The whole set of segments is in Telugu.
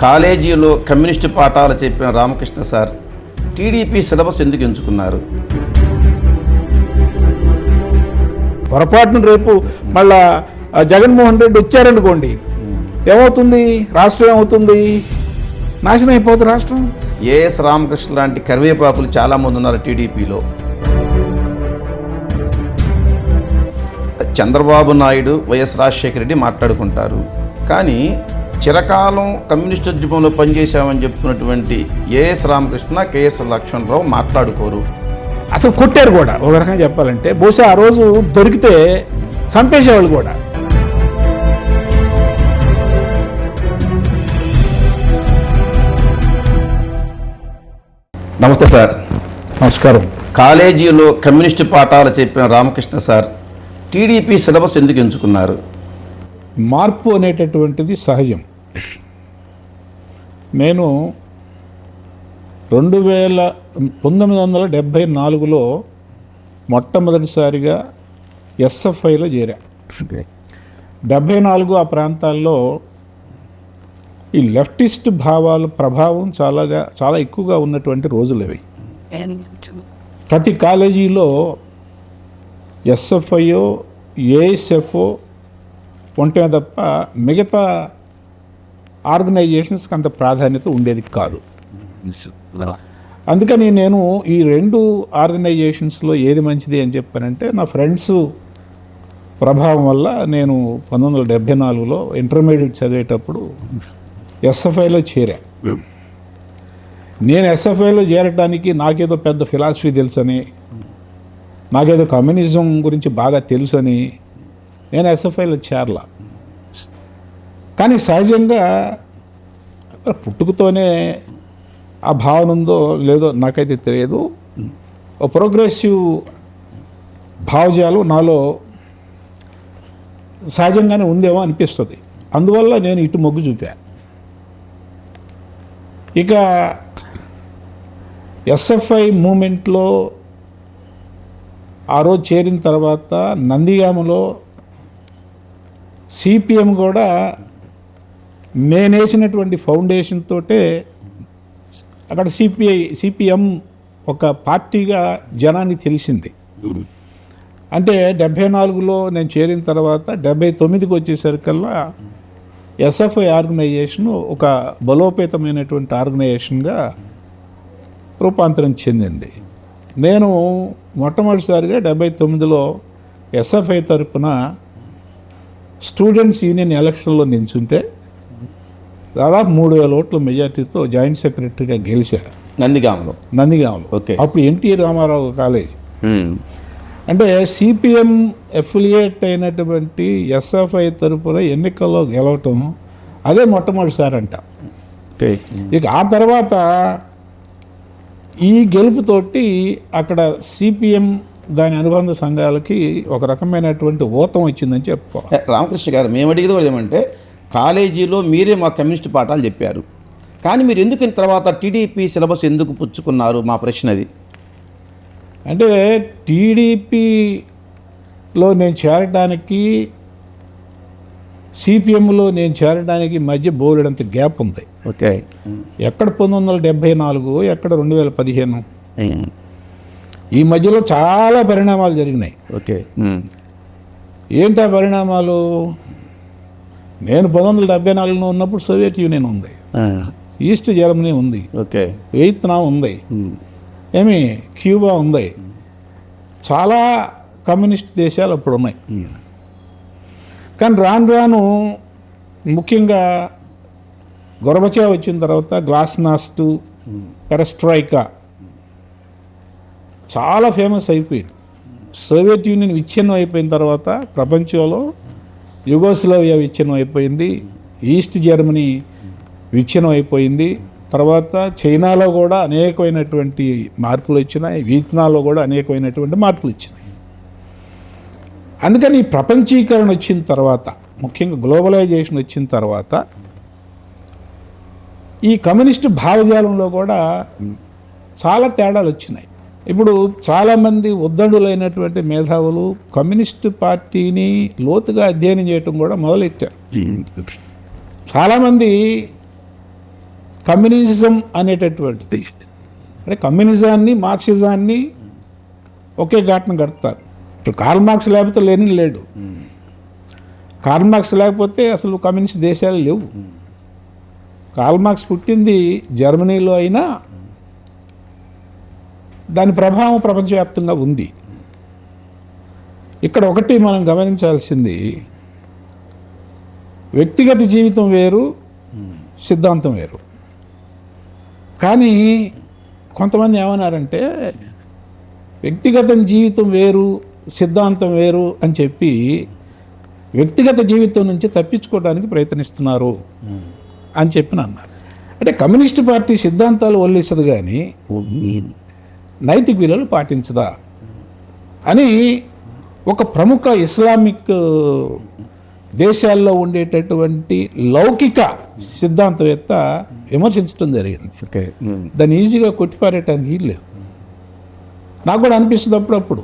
కాలేజీలో కమ్యూనిస్టు పాఠాలు చెప్పిన రామకృష్ణ సార్ టీడీపీ సిలబస్ ఎందుకు ఎంచుకున్నారు? పొరపాటున రేపు మళ్ళా జగన్మోహన్ రెడ్డి వచ్చారనుకోండి, ఏమవుతుంది? రాష్ట్రం ఏమవుతుంది? నాశనం అయిపోతుంది రాష్ట్రం. ఏఎస్ రామకృష్ణ లాంటి కరివేపాకులు చాలామంది ఉన్నారు టీడీపీలో. చంద్రబాబు నాయుడు, వైఎస్ రాజశేఖర రెడ్డి మాట్లాడుకుంటారు, కానీ చిరకాలం కమ్యూనిస్టు ఉద్యమంలో పనిచేశామని చెప్తున్నటువంటి ఏఎస్ రామకృష్ణ, కేఎస్ లక్ష్మణరావు మాట్లాడుకోరు. అసలు కొట్టారు కూడా. ఒక రకంగా చెప్పాలంటే బహుశా ఆ రోజు దొరికితే చంపేసేవాళ్ళు కూడా. నమస్తే సార్. నమస్కారం. కాలేజీలో కమ్యూనిస్టు పాఠాలు చెప్పిన రామకృష్ణ సార్ టీడీపీ సిలబస్ ఎందుకు ఎంచుకున్నారు? మార్పు అనేటటువంటిది సహజం. నేను 1974లో మొట్టమొదటిసారిగా ఎస్ఎఫ్ఐలో చేరా. 74 ఆ ప్రాంతాల్లో ఈ లెఫ్టిస్ట్ భావాల ప్రభావం చాలా ఎక్కువగా ఉన్నటువంటి రోజులు అవి. ప్రతి కాలేజీలో ఎస్ఎఫ్ఐఓ, ఏఎస్ఎఫ్ఓ ఉంటే తప్ప మిగతా ఆర్గనైజేషన్స్కి అంత ప్రాధాన్యత ఉండేది కాదు. అందుకని నేను ఈ రెండు ఆర్గనైజేషన్స్లో ఏది మంచిది అని చెప్పానంటే, నా ఫ్రెండ్స్ ప్రభావం వల్ల నేను 1974లో ఇంటర్మీడియట్ చదివేటప్పుడు ఎస్ఎఫ్ఐలో చేరా. నేను ఎస్ఎఫ్ఐలో చేరటానికి నాకేదో పెద్ద ఫిలాసఫీ తెలుసని, నాకేదో కమ్యూనిజం గురించి బాగా తెలుసని నేను ఎస్ఎఫ్ఐలో చేరలా. కానీ సహజంగా పుట్టుకతోనే ఆ భావన ఉందో లేదో నాకైతే తెలియదు, ఓ ప్రోగ్రెసివ్ భావజాలు నాలో సహజంగానే ఉందేమో అనిపిస్తుంది. అందువల్ల నేను ఇటు మొగ్గు చూపా. ఇక ఎస్ఎఫ్ఐ మూమెంట్లో ఆ రోజు చేరిన తర్వాత నందిగామలో సిపిఎం కూడా నేనేసినటువంటి ఫౌండేషన్ తోటే అక్కడ సిపిఎం ఒక పార్టీగా జనానికి తెలిసింది. అంటే 74లో నేను చేరిన తర్వాత 79కి వచ్చేసరికల్లా ఎస్ఎఫ్ఐ ఆర్గనైజేషన్ ఒక బలోపేతమైనటువంటి ఆర్గనైజేషన్గా రూపాంతరం చెందింది. నేను మొట్టమొదటిసారిగా 79లో ఎస్ఎఫ్ఐ తరఫున స్టూడెంట్స్ యూనియన్ ఎలక్షన్లో నిల్చుంటే దాదాపు 3000 ఓట్ల మెజార్టీతో జాయింట్ సెక్రటరీగా గెలిచారు నందిగామలో. ఓకే. అప్పుడు ఎన్టీ రామారావు కాలేజ్. అంటే సిపిఎం ఎఫిలియేట్ అయినటువంటి ఎస్ఎఫ్ఐ తరఫున ఎన్నికల్లో గెలవటం అదే మొట్టమొదటిసారి అంట. ఇక ఆ తర్వాత ఈ గెలుపుతోటి అక్కడ సిపిఎం దాని అనుబంధ సంఘాలకి ఒక రకమైనటువంటి ఊతం వచ్చిందని చెప్పుకోవాలి. రామకృష్ణ గారు, మేము అడిగేది కూడా ఏమంటే, కాలేజీలో మీరే మా కమ్యూనిస్ట్ పాఠాలు చెప్పారు, కానీ మీరు ఎందుకు తర్వాత టీడీపీ సిలబస్ ఎందుకు పుచ్చుకున్నారు? మా ప్రశ్న అది. అంటే టీడీపీలో నేను చేరడానికి, సిపిఎంలో నేను చేరడానికి మధ్య బోలెడంత గ్యాప్ ఉంది. ఓకే. ఎక్కడ 1974, ఎక్కడ 2015, ఈ మధ్యలో చాలా పరిణామాలు జరిగినాయి. ఓకే. ఏంటా పరిణామాలు? నేను 1974లో ఉన్నప్పుడు సోవియట్ యూనియన్ ఉంది, ఈస్ట్ జర్మనీ ఉంది, ఓకే, వియత్నాం ఉంది, క్యూబా ఉంది, చాలా కమ్యూనిస్ట్ దేశాలు అప్పుడు ఉన్నాయి. కానీ రాను రాను ముఖ్యంగా గొర్బచావ్ వచ్చిన తర్వాత గ్లాస్నాస్ట్, పెరెస్ట్రాయికా చాలా ఫేమస్ అయిపోయింది. సోవియట్ యూనియన్ విచ్ఛిన్నం అయిపోయిన తర్వాత ప్రపంచంలో యుగోస్లావియా విచ్ఛిన్నం అయిపోయింది, ఈస్ట్ జర్మనీ విచ్ఛిన్నం అయిపోయింది, తర్వాత చైనాలో కూడా అనేకమైనటువంటి మార్పులు వచ్చినాయి, వియత్నాంలో కూడా అనేకమైనటువంటి మార్పులు వచ్చినాయి. అందుకని ఈ ప్రపంచీకరణ వచ్చిన తర్వాత, ముఖ్యంగా గ్లోబలైజేషన్ వచ్చిన తర్వాత ఈ కమ్యూనిస్టు భావజాలంలో కూడా చాలా తేడాలు వచ్చినాయి. ఇప్పుడు చాలామంది ఉద్దండులైనటువంటి మేధావులు కమ్యూనిస్టు పార్టీని లోతుగా అధ్యయనం చేయటం కూడా మొదలెట్టారు. చాలామంది కమ్యూనిజం అనేటటువంటిది, అంటే కమ్యూనిజాన్ని మార్క్సిజాన్ని ఒకే ఘాటన కడతారు. ఇప్పుడు కార్ల్ మార్క్స్ లేకపోతే లెనిన్ లేడు, కార్ల్ మార్క్స్ లేకపోతే అసలు కమ్యూనిస్ట్ దేశాలు లేవు. కార్ల్ మార్క్స్ పుట్టింది జర్మనీలో అయినా దాని ప్రభావం ప్రపంచవ్యాప్తంగా ఉంది. ఇక్కడ ఒకటి మనం గమనించాల్సింది, వ్యక్తిగత జీవితం వేరు, సిద్ధాంతం వేరు. కానీ కొంతమంది ఏమన్నారంటే వ్యక్తిగత జీవితం వేరు, సిద్ధాంతం వేరు అని చెప్పి వ్యక్తిగత జీవితం నుంచి తప్పించుకోవడానికి ప్రయత్నిస్తున్నారు అని చెప్పి అన్నారు. అంటే కమ్యూనిస్ట్ పార్టీ సిద్ధాంతాలు వల్లిస్తుంది కానీ నైతిక విలువలు పాటించదా అని ఒక ప్రముఖ ఇస్లామిక్ దేశాల్లో ఉండేటటువంటి లౌకిక సిద్ధాంతవేత్త విమర్శించడం జరిగింది. ఓకే, దాన్ని ఈజీగా కొట్టిపారేయటానికి లేదు. నాకు కూడా అనిపిస్తుంది అప్పుడప్పుడు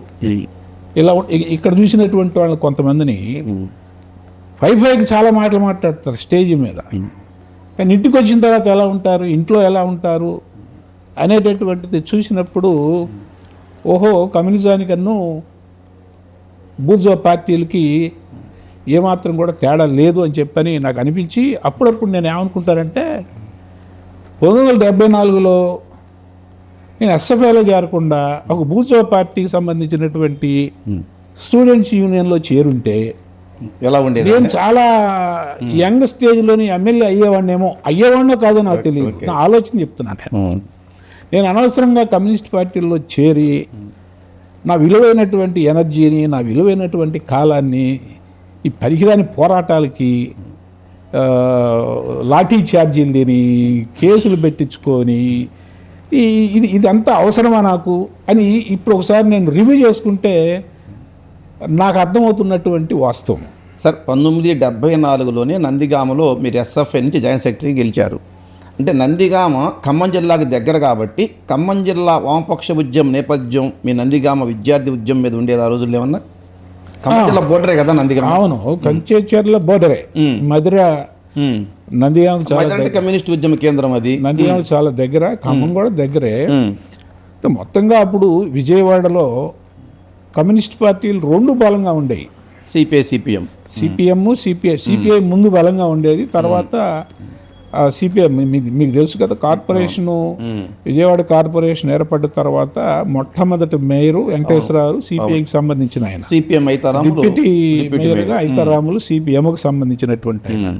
ఇలా ఇక్కడ చూసినటువంటి వాళ్ళు కొంతమందిని వైఫైకి చాలా మాటలు మాట్లాడతారు స్టేజ్ మీద, కానీ ఇంటికి వచ్చిన తర్వాత ఎలా ఉంటారు, ఇంట్లో ఎలా ఉంటారు అనేటటువంటిది చూసినప్పుడు ఓహో కమ్యూనిజానికన్ను బూర్జువా పార్టీలకి ఏమాత్రం కూడా తేడా లేదు అని చెప్పని నాకు అనిపించి అప్పుడప్పుడు నేను ఏమనుకుంటానంటే 1974లో నేను ఎస్ఎఫ్ఐలో చేరకుండా ఒక బూర్జువా పార్టీకి సంబంధించినటువంటి స్టూడెంట్స్ యూనియన్లో చేరుంటే ఎలా ఉండేది? నేను చాలా యంగ్ స్టేజ్లోని ఎమ్మెల్యే అయ్యేవాడినో కాదో నాకు తెలియదు, నా ఆలోచన చెప్తున్నాను. నేను అనవసరంగా కమ్యూనిస్ట్ పార్టీల్లో చేరి నా విలువైనటువంటి ఎనర్జీని, నా విలువైనటువంటి కాలాన్ని ఈ పనికిరాని పోరాటాలకి లాఠీ ఛార్జీలు తిని కేసులు పెట్టించుకొని ఇదంతా అవసరమా నాకు అని ఇప్పుడు ఒకసారి నేను రివ్యూ చేసుకుంటే నాకు అర్థమవుతున్నటువంటి వాస్తవం. సార్, 1974లోనే నందిగామలో మీరు ఎస్ఎఫ్ఐ నుంచి జాయింట్ సెక్రటరీ గెలిచారు. అంటే నందిగామ ఖమ్మం జిల్లాకి దగ్గర కాబట్టి ఖమ్మం జిల్లా వామపక్ష ఉద్యమం నేపథ్యం మీ నందిగామ విద్యార్థి ఉద్యమం మీద ఉండేది ఆ రోజుల్లో ఏమన్నా? ఖమ్మం జిల్లా బోర్డరే కదా నందిగామ? అవును, కంచేచర్ల బోర్డరే. మధుర నందిగామ చాలా కమ్యూనిస్ట్ ఉద్యమ కేంద్రం, అది నందిగామ చాలా దగ్గర, ఖమ్మం కూడా దగ్గరే. మొత్తంగా అప్పుడు విజయవాడలో కమ్యూనిస్ట్ పార్టీలు రెండు బలంగా ఉండేవి, సిపిఐ ముందు బలంగా ఉండేది. తర్వాత సిపిఐ మీకు తెలుసు కదా, కార్పొరేషను విజయవాడ కార్పొరేషన్ ఏర్పడ్డ తర్వాత మొట్టమొదటి మేయరు వెంకటేశ్వరరావు సిపిఐకి సంబంధించిన ఆయన, సిపిఎం డిప్యూటీ మేయర్గా ఐతారాములు సిపిఎంకు సంబంధించినటువంటి ఆయన.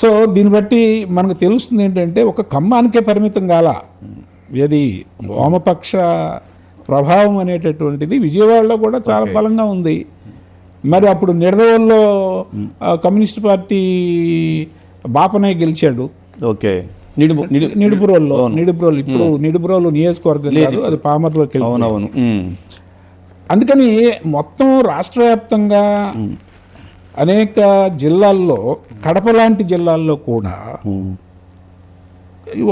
సో దీన్ని బట్టి మనకు తెలుస్తుంది ఏంటంటే ఒక ఖమ్మానికే పరిమితం కాల, ఏది వామపక్ష ప్రభావం అనేటటువంటిది విజయవాడలో కూడా చాలా బలంగా ఉంది. మరి అప్పుడు నిడదవోల్లో కమ్యూనిస్ట్ పార్టీ బాపనయ్య గెలిచాడు. ఓకే, నిడుబ్రోలు ఇప్పుడు నిడుబ్రోలు నియోజకవర్గం కాదు, అది పామర్లోకి వెళ్ళి. అందుకని మొత్తం రాష్ట్ర వ్యాప్తంగా అనేక జిల్లాల్లో, కడప లాంటి జిల్లాల్లో కూడా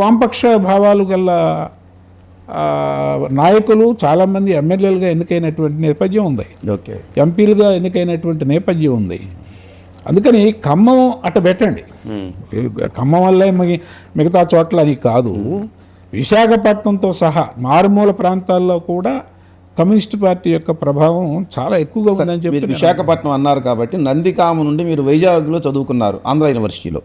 వామపక్ష భావాలు గల నాయకులు చాలామంది ఎమ్మెల్యేలుగా ఎన్నికైనటువంటి నేపథ్యం ఉంది, ఎంపీలుగా ఎన్నికైనటువంటి నేపథ్యం ఉంది. అందుకని ఖమ్మం అట్ట పెట్టండి, ఖమ్మం వల్లే మిగతా చోట్ల అని కాదు, విశాఖపట్నంతో సహా మారుమూల ప్రాంతాల్లో కూడా కమ్యూనిస్ట్ పార్టీ యొక్క ప్రభావం చాలా ఎక్కువగా ఉందని చెప్పి. విశాఖపట్నం అన్నారు కాబట్టి నందిగామ నుండి మీరు వైజాగ్లో చదువుకున్నారు, ఆంధ్ర యూనివర్సిటీలో.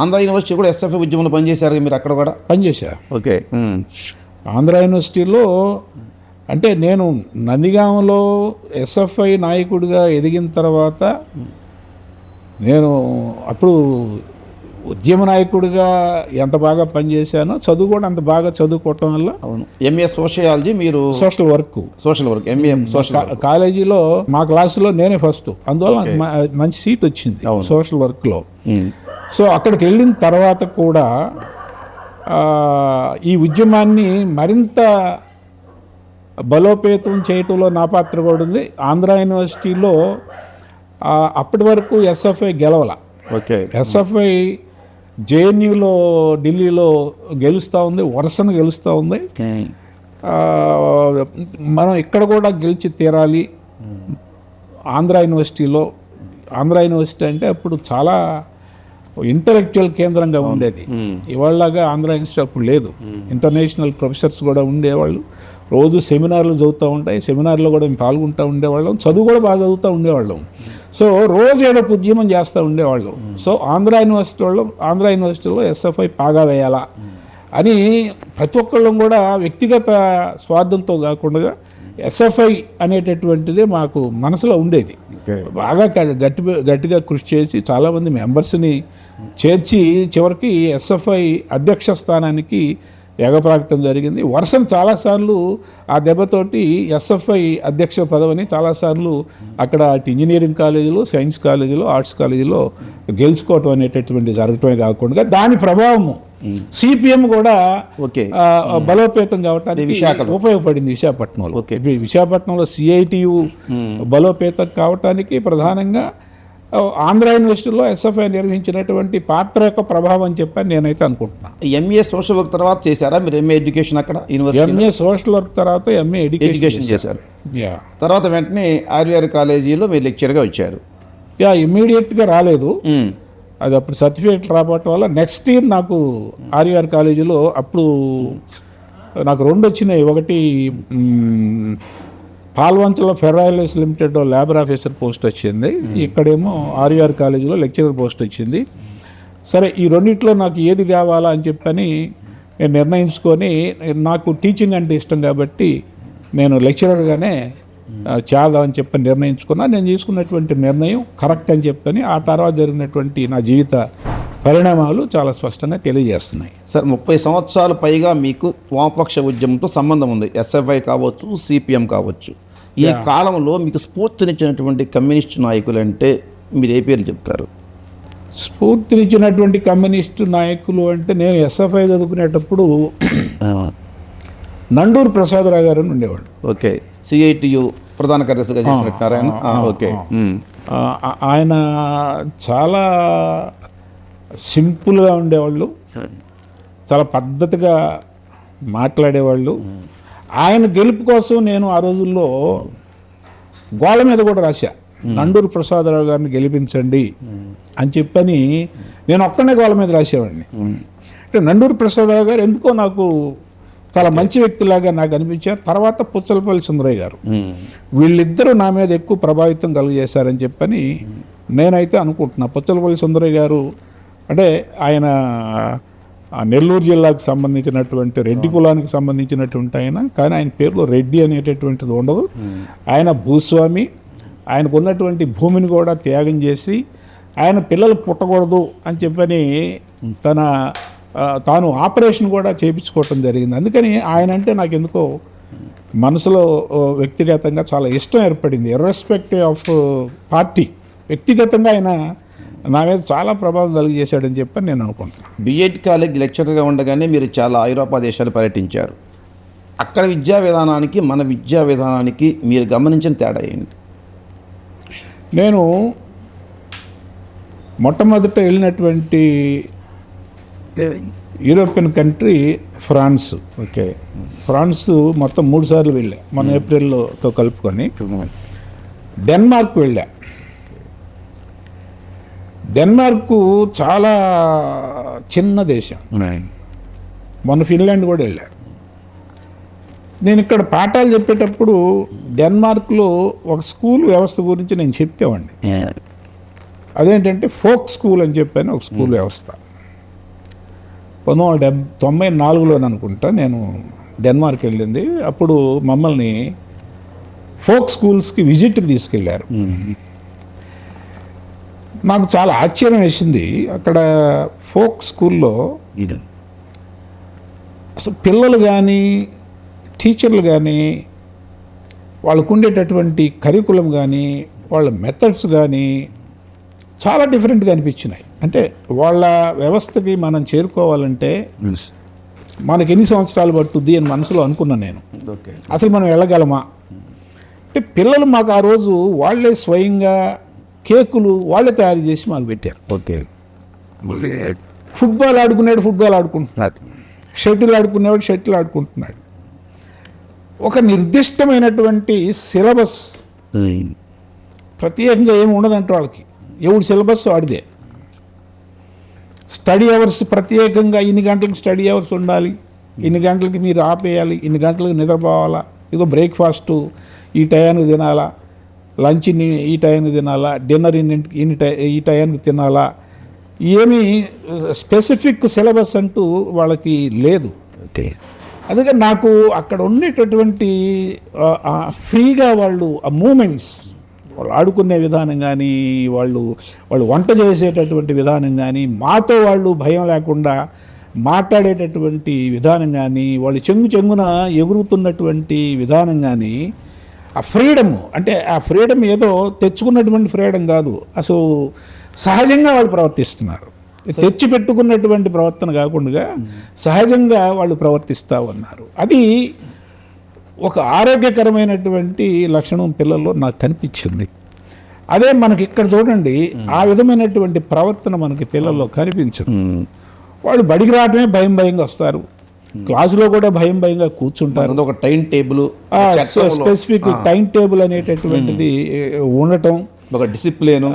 ఆంధ్ర యూనివర్సిటీ కూడా ఎస్ఎఫ్ఐ ఉద్యమంలో పనిచేశారు మీరు, అక్కడ కూడా పనిచేశారు. ఓకే, ఆంధ్ర యూనివర్సిటీలో అంటే నేను నందిగామలో ఎస్ఎఫ్ఐ నాయకుడిగా ఎదిగిన తర్వాత నేను అప్పుడు ఉద్యమ నాయకుడిగా ఎంత బాగా పనిచేశానో చదువు కూడా అంత బాగా చదువుకోవటం వల్ల. అవును, ఎంఏ సోషియాలజీ, మీరు సోషల్ వర్క్ ఎంఏ సోషల్ కాలేజీలో మా క్లాసులో నేనే ఫస్ట్, అందువల్ల మంచి సీట్ వచ్చింది సోషల్ వర్క్లో. సో అక్కడికి వెళ్ళిన తర్వాత కూడా ఈ ఉద్యమాన్ని మరింత బలోపేతం చేయటంలో నా పాత్ర కూడా ఉంది. ఆంధ్ర యూనివర్సిటీలో అప్పటి వరకు ఎస్ఎఫ్ఐ గెలవాల. ఓకే, ఎస్ఎఫ్ఐ జేఎన్యూలో ఢిల్లీలో గెలుస్తూ ఉంది, వరుసను గెలుస్తూ ఉంది. మనం ఇక్కడ కూడా గెలిచి తీరాలి. ఆంధ్ర యూనివర్సిటీ అంటే అప్పుడు చాలా ఇంటలెక్చువల్ కేంద్రంగా ఉండేది. ఇవాళలాగా ఆంధ్ర ఇన్స్టిట్యూట్ అప్పుడు లేదు. ఇంటర్నేషనల్ ప్రొఫెసర్స్ కూడా ఉండేవాళ్ళు. రోజు సెమినార్లు చదువుతూ ఉంటాయి. సెమినార్లో కూడా మేము పాల్గొంటూ ఉండేవాళ్ళం. చదువు కూడా బాగా చదువుతూ ఉండేవాళ్ళం. సో రోజు ఏదో ఉద్యమం చేస్తూ ఉండేవాళ్ళం. సో ఆంధ్ర యూనివర్సిటీలో ఎస్ఎఫ్ఐ పాగా వేయాలా అని ప్రతి ఒక్కళ్ళం కూడా వ్యక్తిగత స్వార్థంతో కాకుండా ఎస్ఎఫ్ఐ అనేటటువంటిది మాకు మనసులో ఉండేది. బాగా గట్టిగా కృషి చేసి చాలామంది మెంబర్స్ని చేర్చి చివరికి ఎస్ఎఫ్ఐ అధ్యక్ష స్థానానికి ఎగప్రాకటం జరిగింది. వరుసను చాలాసార్లు ఆ దెబ్బతోటి ఎస్ఎఫ్ఐ అధ్యక్ష పదవిని చాలాసార్లు అక్కడ ఇంజనీరింగ్ కాలేజీలో, సైన్స్ కాలేజీలో, ఆర్ట్స్ కాలేజీలో గెలుచుకోవటం అనేటటువంటి జరగటమే కాకుండా దాని ప్రభావము సిపిఎం కూడా బలోపేతం కావటానికి ఉపయోగపడింది విశాఖపట్నంలో. విశాఖపట్నంలో సిఐటియు బలోపేతం కావటానికి ప్రధానంగా ఆంధ్ర యూనివర్సిటీలో ఎస్ఎఫ్ఐ నిర్వహించినటువంటి పాత్ర యొక్క ప్రభావం అని చెప్పని నేనైతే అనుకుంటున్నాను. ఎంఏ సోషల్ వర్క్ తర్వాత చేశారా మీరు? ఎంఏ ఎడ్యుకేషన్ అక్కడ యూనివర్సిటీ? ఎంఏ సోషల్ వర్క్ తర్వాత ఎంఏ ఎడ్యుకేషన్ చేశారు. తర్వాత వెంటనే ఆర్వీఆర్ కాలేజీలో మీరు లెక్చర్గా వచ్చారు. ఇమ్మీడియట్గా రాలేదు. అది అప్పుడు సర్టిఫికేట్ రావటం వల్ల నెక్స్ట్ ఇయర్ నాకు ఆర్వీఆర్ కాలేజీలో అప్పుడు నాకు 2 వచ్చినాయి. ఒకటి పాల్వంచలో ఫెర్రాయిల్స్ లిమిటెడ్ లేబర్ ఆఫీసర్ పోస్ట్ వచ్చింది. ఇక్కడేమో ఆర్వీఆర్ కాలేజీలో లెక్చరర్ పోస్ట్ వచ్చింది. సరే ఈ రెండిట్లో నాకు ఏది కావాలా అని చెప్పని నేను నిర్ణయించుకొని, నాకు టీచింగ్ అంటే ఇష్టం కాబట్టి నేను లెక్చరర్గానే చేద్దామని చెప్పి నిర్ణయించుకున్నా. నేను తీసుకున్నటువంటి నిర్ణయం కరెక్ట్ అని చెప్పని ఆ తర్వాత జరిగినటువంటి నా జీవిత పరిణామాలు చాలా స్పష్టంగా తెలియజేస్తున్నాయి. సార్ 30 సంవత్సరాలు పైగా మీకు వామపక్ష ఉద్యమంతో సంబంధం ఉంది. ఎస్ఎఫ్ఐ కావచ్చు, సిపిఎం కావచ్చు. ఈ కాలంలో మీకు స్ఫూర్తినిచ్చినటువంటి కమ్యూనిస్టు నాయకులు అంటే మీరు ఏ పేరు చెప్తారు? స్ఫూర్తినిచ్చినటువంటి కమ్యూనిస్టు నాయకులు అంటే నేను ఎస్ఎఫ్ఐ చదువుకునేటప్పుడు నండూరు ప్రసాదరావు గారు అని ఉండేవాడు. ఓకే, సిఐటియు ప్రధాన కార్యదర్శిగా చేసినట్టు ఆయన. ఓకే, ఆయన చాలా సింపుల్గా ఉండేవాళ్ళు, చాలా పద్ధతిగా మాట్లాడేవాళ్ళు. ఆయన గెలుపు కోసం నేను ఆ రోజుల్లో గోళ్ళ మీద కూడా రాశా, నండూరు ప్రసాదరావు గారిని గెలిపించండి అని చెప్పని నేను ఒక్కనే గోళ్ళ మీద రాసేవాడిని. అంటే నండూరు ప్రసాదరావు గారు ఎందుకో నాకు చాలా మంచి వ్యక్తిలాగా నాకు అనిపించారు. తర్వాత పుచ్చలపల్లి సుందరయ్య గారు, వీళ్ళిద్దరూ నా మీద ఎక్కువ ప్రభావితం కలుగజేశారని చెప్పని నేనైతే అనుకుంటున్నా. పుచ్చలపల్లి సుందరయ్య గారు అంటే ఆయన నెల్లూరు జిల్లాకు సంబంధించినటువంటి రెడ్డి కులానికి సంబంధించినటువంటి ఆయన, కానీ ఆయన పేరులో రెడ్డి అనేటటువంటిది ఉండదు. ఆయన భూస్వామి. ఆయనకు ఉన్నటువంటి భూమిని కూడా త్యాగం చేసి ఆయన పిల్లలు పుట్టకూడదు అని చెప్పని తాను ఆపరేషన్ కూడా చేయించుకోవటం జరిగింది. అందుకని ఆయన అంటే నాకు ఎందుకో మనసులో వ్యక్తిగతంగా చాలా ఇష్టం ఏర్పడింది. ఇర్రెస్పెక్టివ్ ఆఫ్ పార్టీ, వ్యక్తిగతంగా ఆయన నా మీద చాలా ప్రభావం కలిగజేశాడని చెప్పని నేను అనుకుంటున్నాను. బిఎడ్ కాలేజ్ లెక్చరర్గా ఉండగానే మీరు చాలా ఐరోపా దేశాలు పర్యటించారు. అక్కడ విద్యా విధానానికి మన విద్యా విధానానికి మీరు గమనించిన తేడా ఏంటి? నేను మొట్టమొదట వెళ్ళినటువంటి European country France. Okay, France మొత్తం 3 సార్లు వెళ్ళా, మన ఏప్రిల్తో కలుపుకొని. డెన్మార్క్ వెళ్ళా. డెన్మార్క్ చాలా చిన్న దేశం. మన ఫిన్లాండ్ కూడా వెళ్ళా. నేను ఇక్కడ పాఠాలు చెప్పేటప్పుడు డెన్మార్క్లో ఒక స్కూల్ వ్యవస్థ గురించి నేను చెప్పేవాడిని. అదేంటంటే ఫోక్ స్కూల్ అని చెప్పాను, ఒక స్కూల్ వ్యవస్థ. 1994లో అనుకుంటా నేను డెన్మార్క్ వెళ్ళింది. అప్పుడు మమ్మల్ని ఫోక్ స్కూల్స్కి విజిట్కి తీసుకెళ్ళారు. నాకు చాలా ఆశ్చర్యం వేసింది. అక్కడ ఫోక్ స్కూల్లో అసలు పిల్లలు కానీ టీచర్లు కానీ వాళ్ళకు ఉండేటటువంటి కరికులం కానీ వాళ్ళ మెథడ్స్ కానీ చాలా డిఫరెంట్గా అనిపించినాయి. అంటే వాళ్ళ వ్యవస్థకి మనం చేరుకోవాలంటే మనకి ఎన్ని సంవత్సరాలు పట్టుద్ది అని మనసులో అనుకున్నాను నేను. అసలు మనం వెళ్ళగలమా అంటే పిల్లలు మాకు ఆ రోజు వాళ్ళే స్వయంగా కేకులు వాళ్ళే తయారు చేసి మాకు పెట్టారు. ఓకే, ఫుట్బాల్ ఆడుకునేవాడు ఫుట్బాల్ ఆడుకుంటున్నాడు, షటిల్ ఆడుకునేవాడు షటిల్ ఆడుకుంటున్నాడు. ఒక నిర్దిష్టమైనటువంటి సిలబస్ ప్రత్యేకంగా ఏమి ఉండదంటే వాళ్ళకి ఎవడి సిలబస్ వాడిదే. స్టడీ అవర్స్ ప్రత్యేకంగా ఇన్ని గంటలకు స్టడీ అవర్స్ ఉండాలి, ఇన్ని గంటలకి మీరు ఆపేయాలి, ఇన్ని గంటలకు నిద్రపోవాలా, ఇదో బ్రేక్ఫాస్టు ఈ టయానికి తినాలా, లంచ్ ఈ టయానికి తినాలా, డిన్నర్ ఈ టయానికి తినాలా, ఏమీ స్పెసిఫిక్ సిలబస్ అంటూ వాళ్ళకి లేదు. ఓకే. అందుకని నాకు అక్కడ ఉండేటటువంటి ఫ్రీగా వాళ్ళు ఆ మూమెంట్స్, వాళ్ళు ఆడుకునే విధానం కానీ, వాళ్ళు వంట చేసేటటువంటి విధానం కానీ, మాతో వాళ్ళు భయం లేకుండా మాట్లాడేటటువంటి విధానం కానీ, వాళ్ళు చెంగున ఎగురుతున్నటువంటి విధానం కానీ, ఆ ఫ్రీడమ్ అంటే ఆ ఫ్రీడమ్ ఏదో తెచ్చుకున్నటువంటి ఫ్రీడమ్ కాదు, అసలు సహజంగా వాళ్ళు ప్రవర్తిస్తున్నారు. తెచ్చి పెట్టుకున్నటువంటి ప్రవర్తన కాకుండా సహజంగా వాళ్ళు ప్రవర్తిస్తూ ఉన్నారు. అది ఒక ఆరోగ్యకరమైనటువంటి లక్షణం పిల్లల్లో నాకు కనిపించింది. అదే మనకి ఇక్కడ చూడండి, ఆ విధమైనటువంటి ప్రవర్తన మనకి పిల్లల్లో కనిపించదు. వాళ్ళు బడికి రావడమే భయంగా వస్తారు, క్లాసులో కూడా భయంగా కూర్చుంటారు. ఒక time table, specific time table అనేటటువంటిది ఉండటం, ఒక డిసిప్లిన్,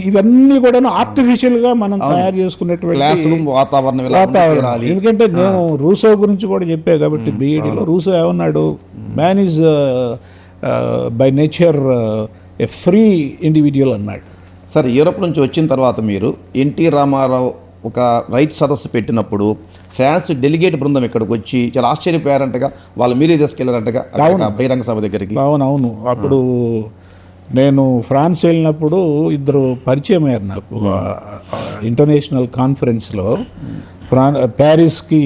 ఇవన్నీ కూడా ఆర్టిఫిషియల్గా మనం తయారు చేసుకునేటువంటి వాతావరణం. ఎందుకంటే నేను రూసో గురించి కూడా చెప్పా కాబట్టి బీఈడీలో రూసో ఏమన్నాడు, man is by nature A free individual అన్నాడు. సరే, యూరోప్ నుంచి వచ్చిన తర్వాత మీరు ఎన్టీ రామారావు ఒక రైతు సదస్సు పెట్టినప్పుడు ఫ్రాన్స్ డెలిగేట్ బృందం ఇక్కడికి వచ్చి చాలా ఆశ్చర్యపోయారంటగా, వాళ్ళు మీరే తీసుకెళ్లారంటగా బహిరంగ సభ దగ్గరికి. అవునవును. అప్పుడు నేను ఫ్రాన్స్ వెళ్ళినప్పుడు ఇద్దరు పరిచయం అయ్యారు నాకు ఇంటర్నేషనల్ కాన్ఫరెన్స్లో. ప్యారిస్కి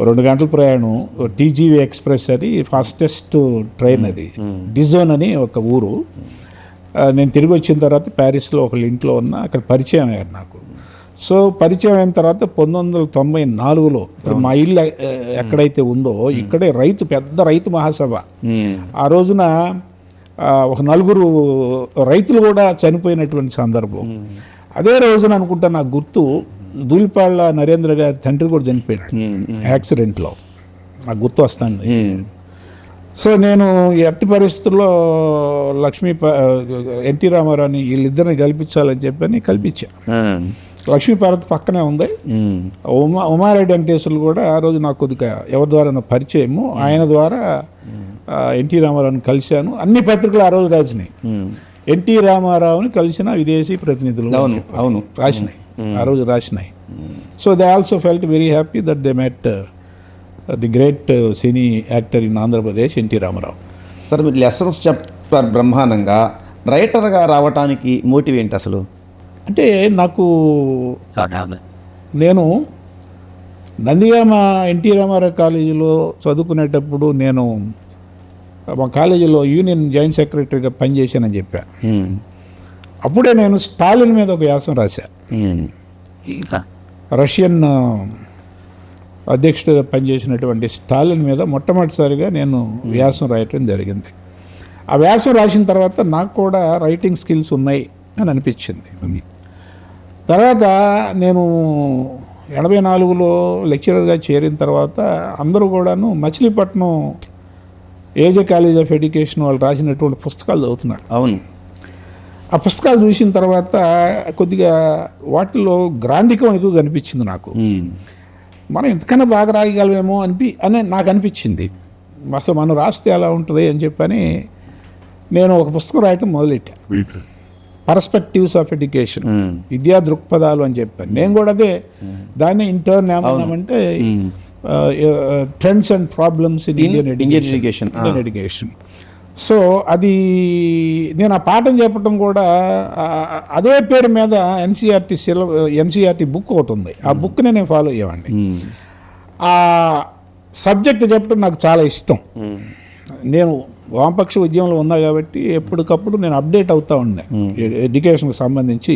2 గంటల ప్రయాణం, టీజీవీ ఎక్స్ప్రెస్ అని ఫాస్టెస్ట్ ట్రైన్, అది డిజోన్ అని ఒక ఊరు. నేను తిరిగి వచ్చిన తర్వాత ప్యారిస్లో ఒకళ్ళ ఇంట్లో ఉన్న, అక్కడ పరిచయం అయ్యారు నాకు. సో పరిచయం అయిన తర్వాత 1994లో మా ఇల్లు ఎక్కడైతే ఉందో ఇక్కడే పెద్ద రైతు మహాసభ. ఆ రోజున ఒక 4 రైతులు కూడా చనిపోయినటువంటి సందర్భం. అదే రోజున అనుకుంటా నాకు గుర్తు, దూలిపాళ్ళ నరేంద్ర గారి తండ్రి కూడా చనిపోయినాడు యాక్సిడెంట్లో, నాకు గుర్తు వస్తుంది. సో నేను ఎట్టి పరిస్థితుల్లో ఎన్టీ రామారావుని వీళ్ళిద్దరిని కల్పించాలని చెప్పని కల్పించా. లక్ష్మీపార్వతి పక్కనే ఉంది. ఉమారెడ్డి వెంకటేశ్వర్లు కూడా ఆ రోజు నాకు కొద్దిగా ఎవరి ద్వారా పరిచయము, ఆయన ద్వారా ఎన్టీ రామారావుని కలిశాను. అన్ని పత్రికలు ఆ రోజు రాసినాయి, ఎన్టీ రామారావుని కలిసిన విదేశీ ప్రతినిధులు రాసినాయి, ఆ రోజు రాసినాయి. So they also felt very happy that they met the great cine actor in Andhra Pradesh, NT Ramarao. Sir, మీరు లెసన్స్ చెప్పారు బ్రహ్మాండంగా. రైటర్గా రావడానికి మోటివ్ ఏంటి అసలు? అంటే నాకు, నేను నందిగామ ఎన్టీ రామారావు కాలేజీలో చదువుకునేటప్పుడు నేను మా కాలేజీలో యూనియన్ జాయింట్ సెక్రటరీగా పనిచేశానని చెప్పా. అప్పుడే నేను స్టాలిన్ మీద ఒక వ్యాసం రాశా. రష్యన్ అధ్యక్షుడిగా పనిచేసినటువంటి స్టాలిన్ మీద మొట్టమొదటిసారిగా నేను వ్యాసం రాయటం జరిగింది. ఆ వ్యాసం రాసిన తర్వాత నాకు కూడా రైటింగ్ స్కిల్స్ ఉన్నాయి అని అనిపించింది. తర్వాత నేను 84లో లెక్చరర్గా చేరిన తర్వాత అందరూ కూడాను మచిలీపట్నం ఏజే కాలేజ్ ఆఫ్ ఎడ్యుకేషన్ వాళ్ళు రాసినటువంటి పుస్తకాలు చదువుతున్నారు. అవును. ఆ పుస్తకాలు చూసిన తర్వాత కొద్దిగా వాటిలో గ్రాంధికం ఎక్కువ కనిపించింది నాకు. మనం ఎంతకన్నా బాగా రాయగలమేమో అని నాకు అనిపించింది. అసలు మనం రాస్తే ఎలా ఉంటుంది అని చెప్పని నేను ఒక పుస్తకం రాయటం మొదలెట్టా, పర్స్పెక్టివ్స్ ఆఫ్ ఎడ్యుకేషన్, విద్యా దృక్పథాలు అని చెప్పాను. నేను కూడా అదే దాన్ని ఇంటర్న్ ఏమన్నామంటే trends and problems in Indian education. So అది నేను ఆ పాఠం చెప్పటం కూడా అదే పేరు మీద ఎన్సీఆర్టీ బుక్ ఒకటి ఉంది, ఆ బుక్ని నేను ఫాలో అయ్యేవాడిని. ఆ సబ్జెక్ట్ చెప్పడం నాకు చాలా ఇష్టం. నేను వామపక్ష ఉద్యమంలో ఉన్నా కాబట్టి ఎప్పటికప్పుడు నేను అప్డేట్ అవుతూ ఉండే, ఎడ్యుకేషన్కి సంబంధించి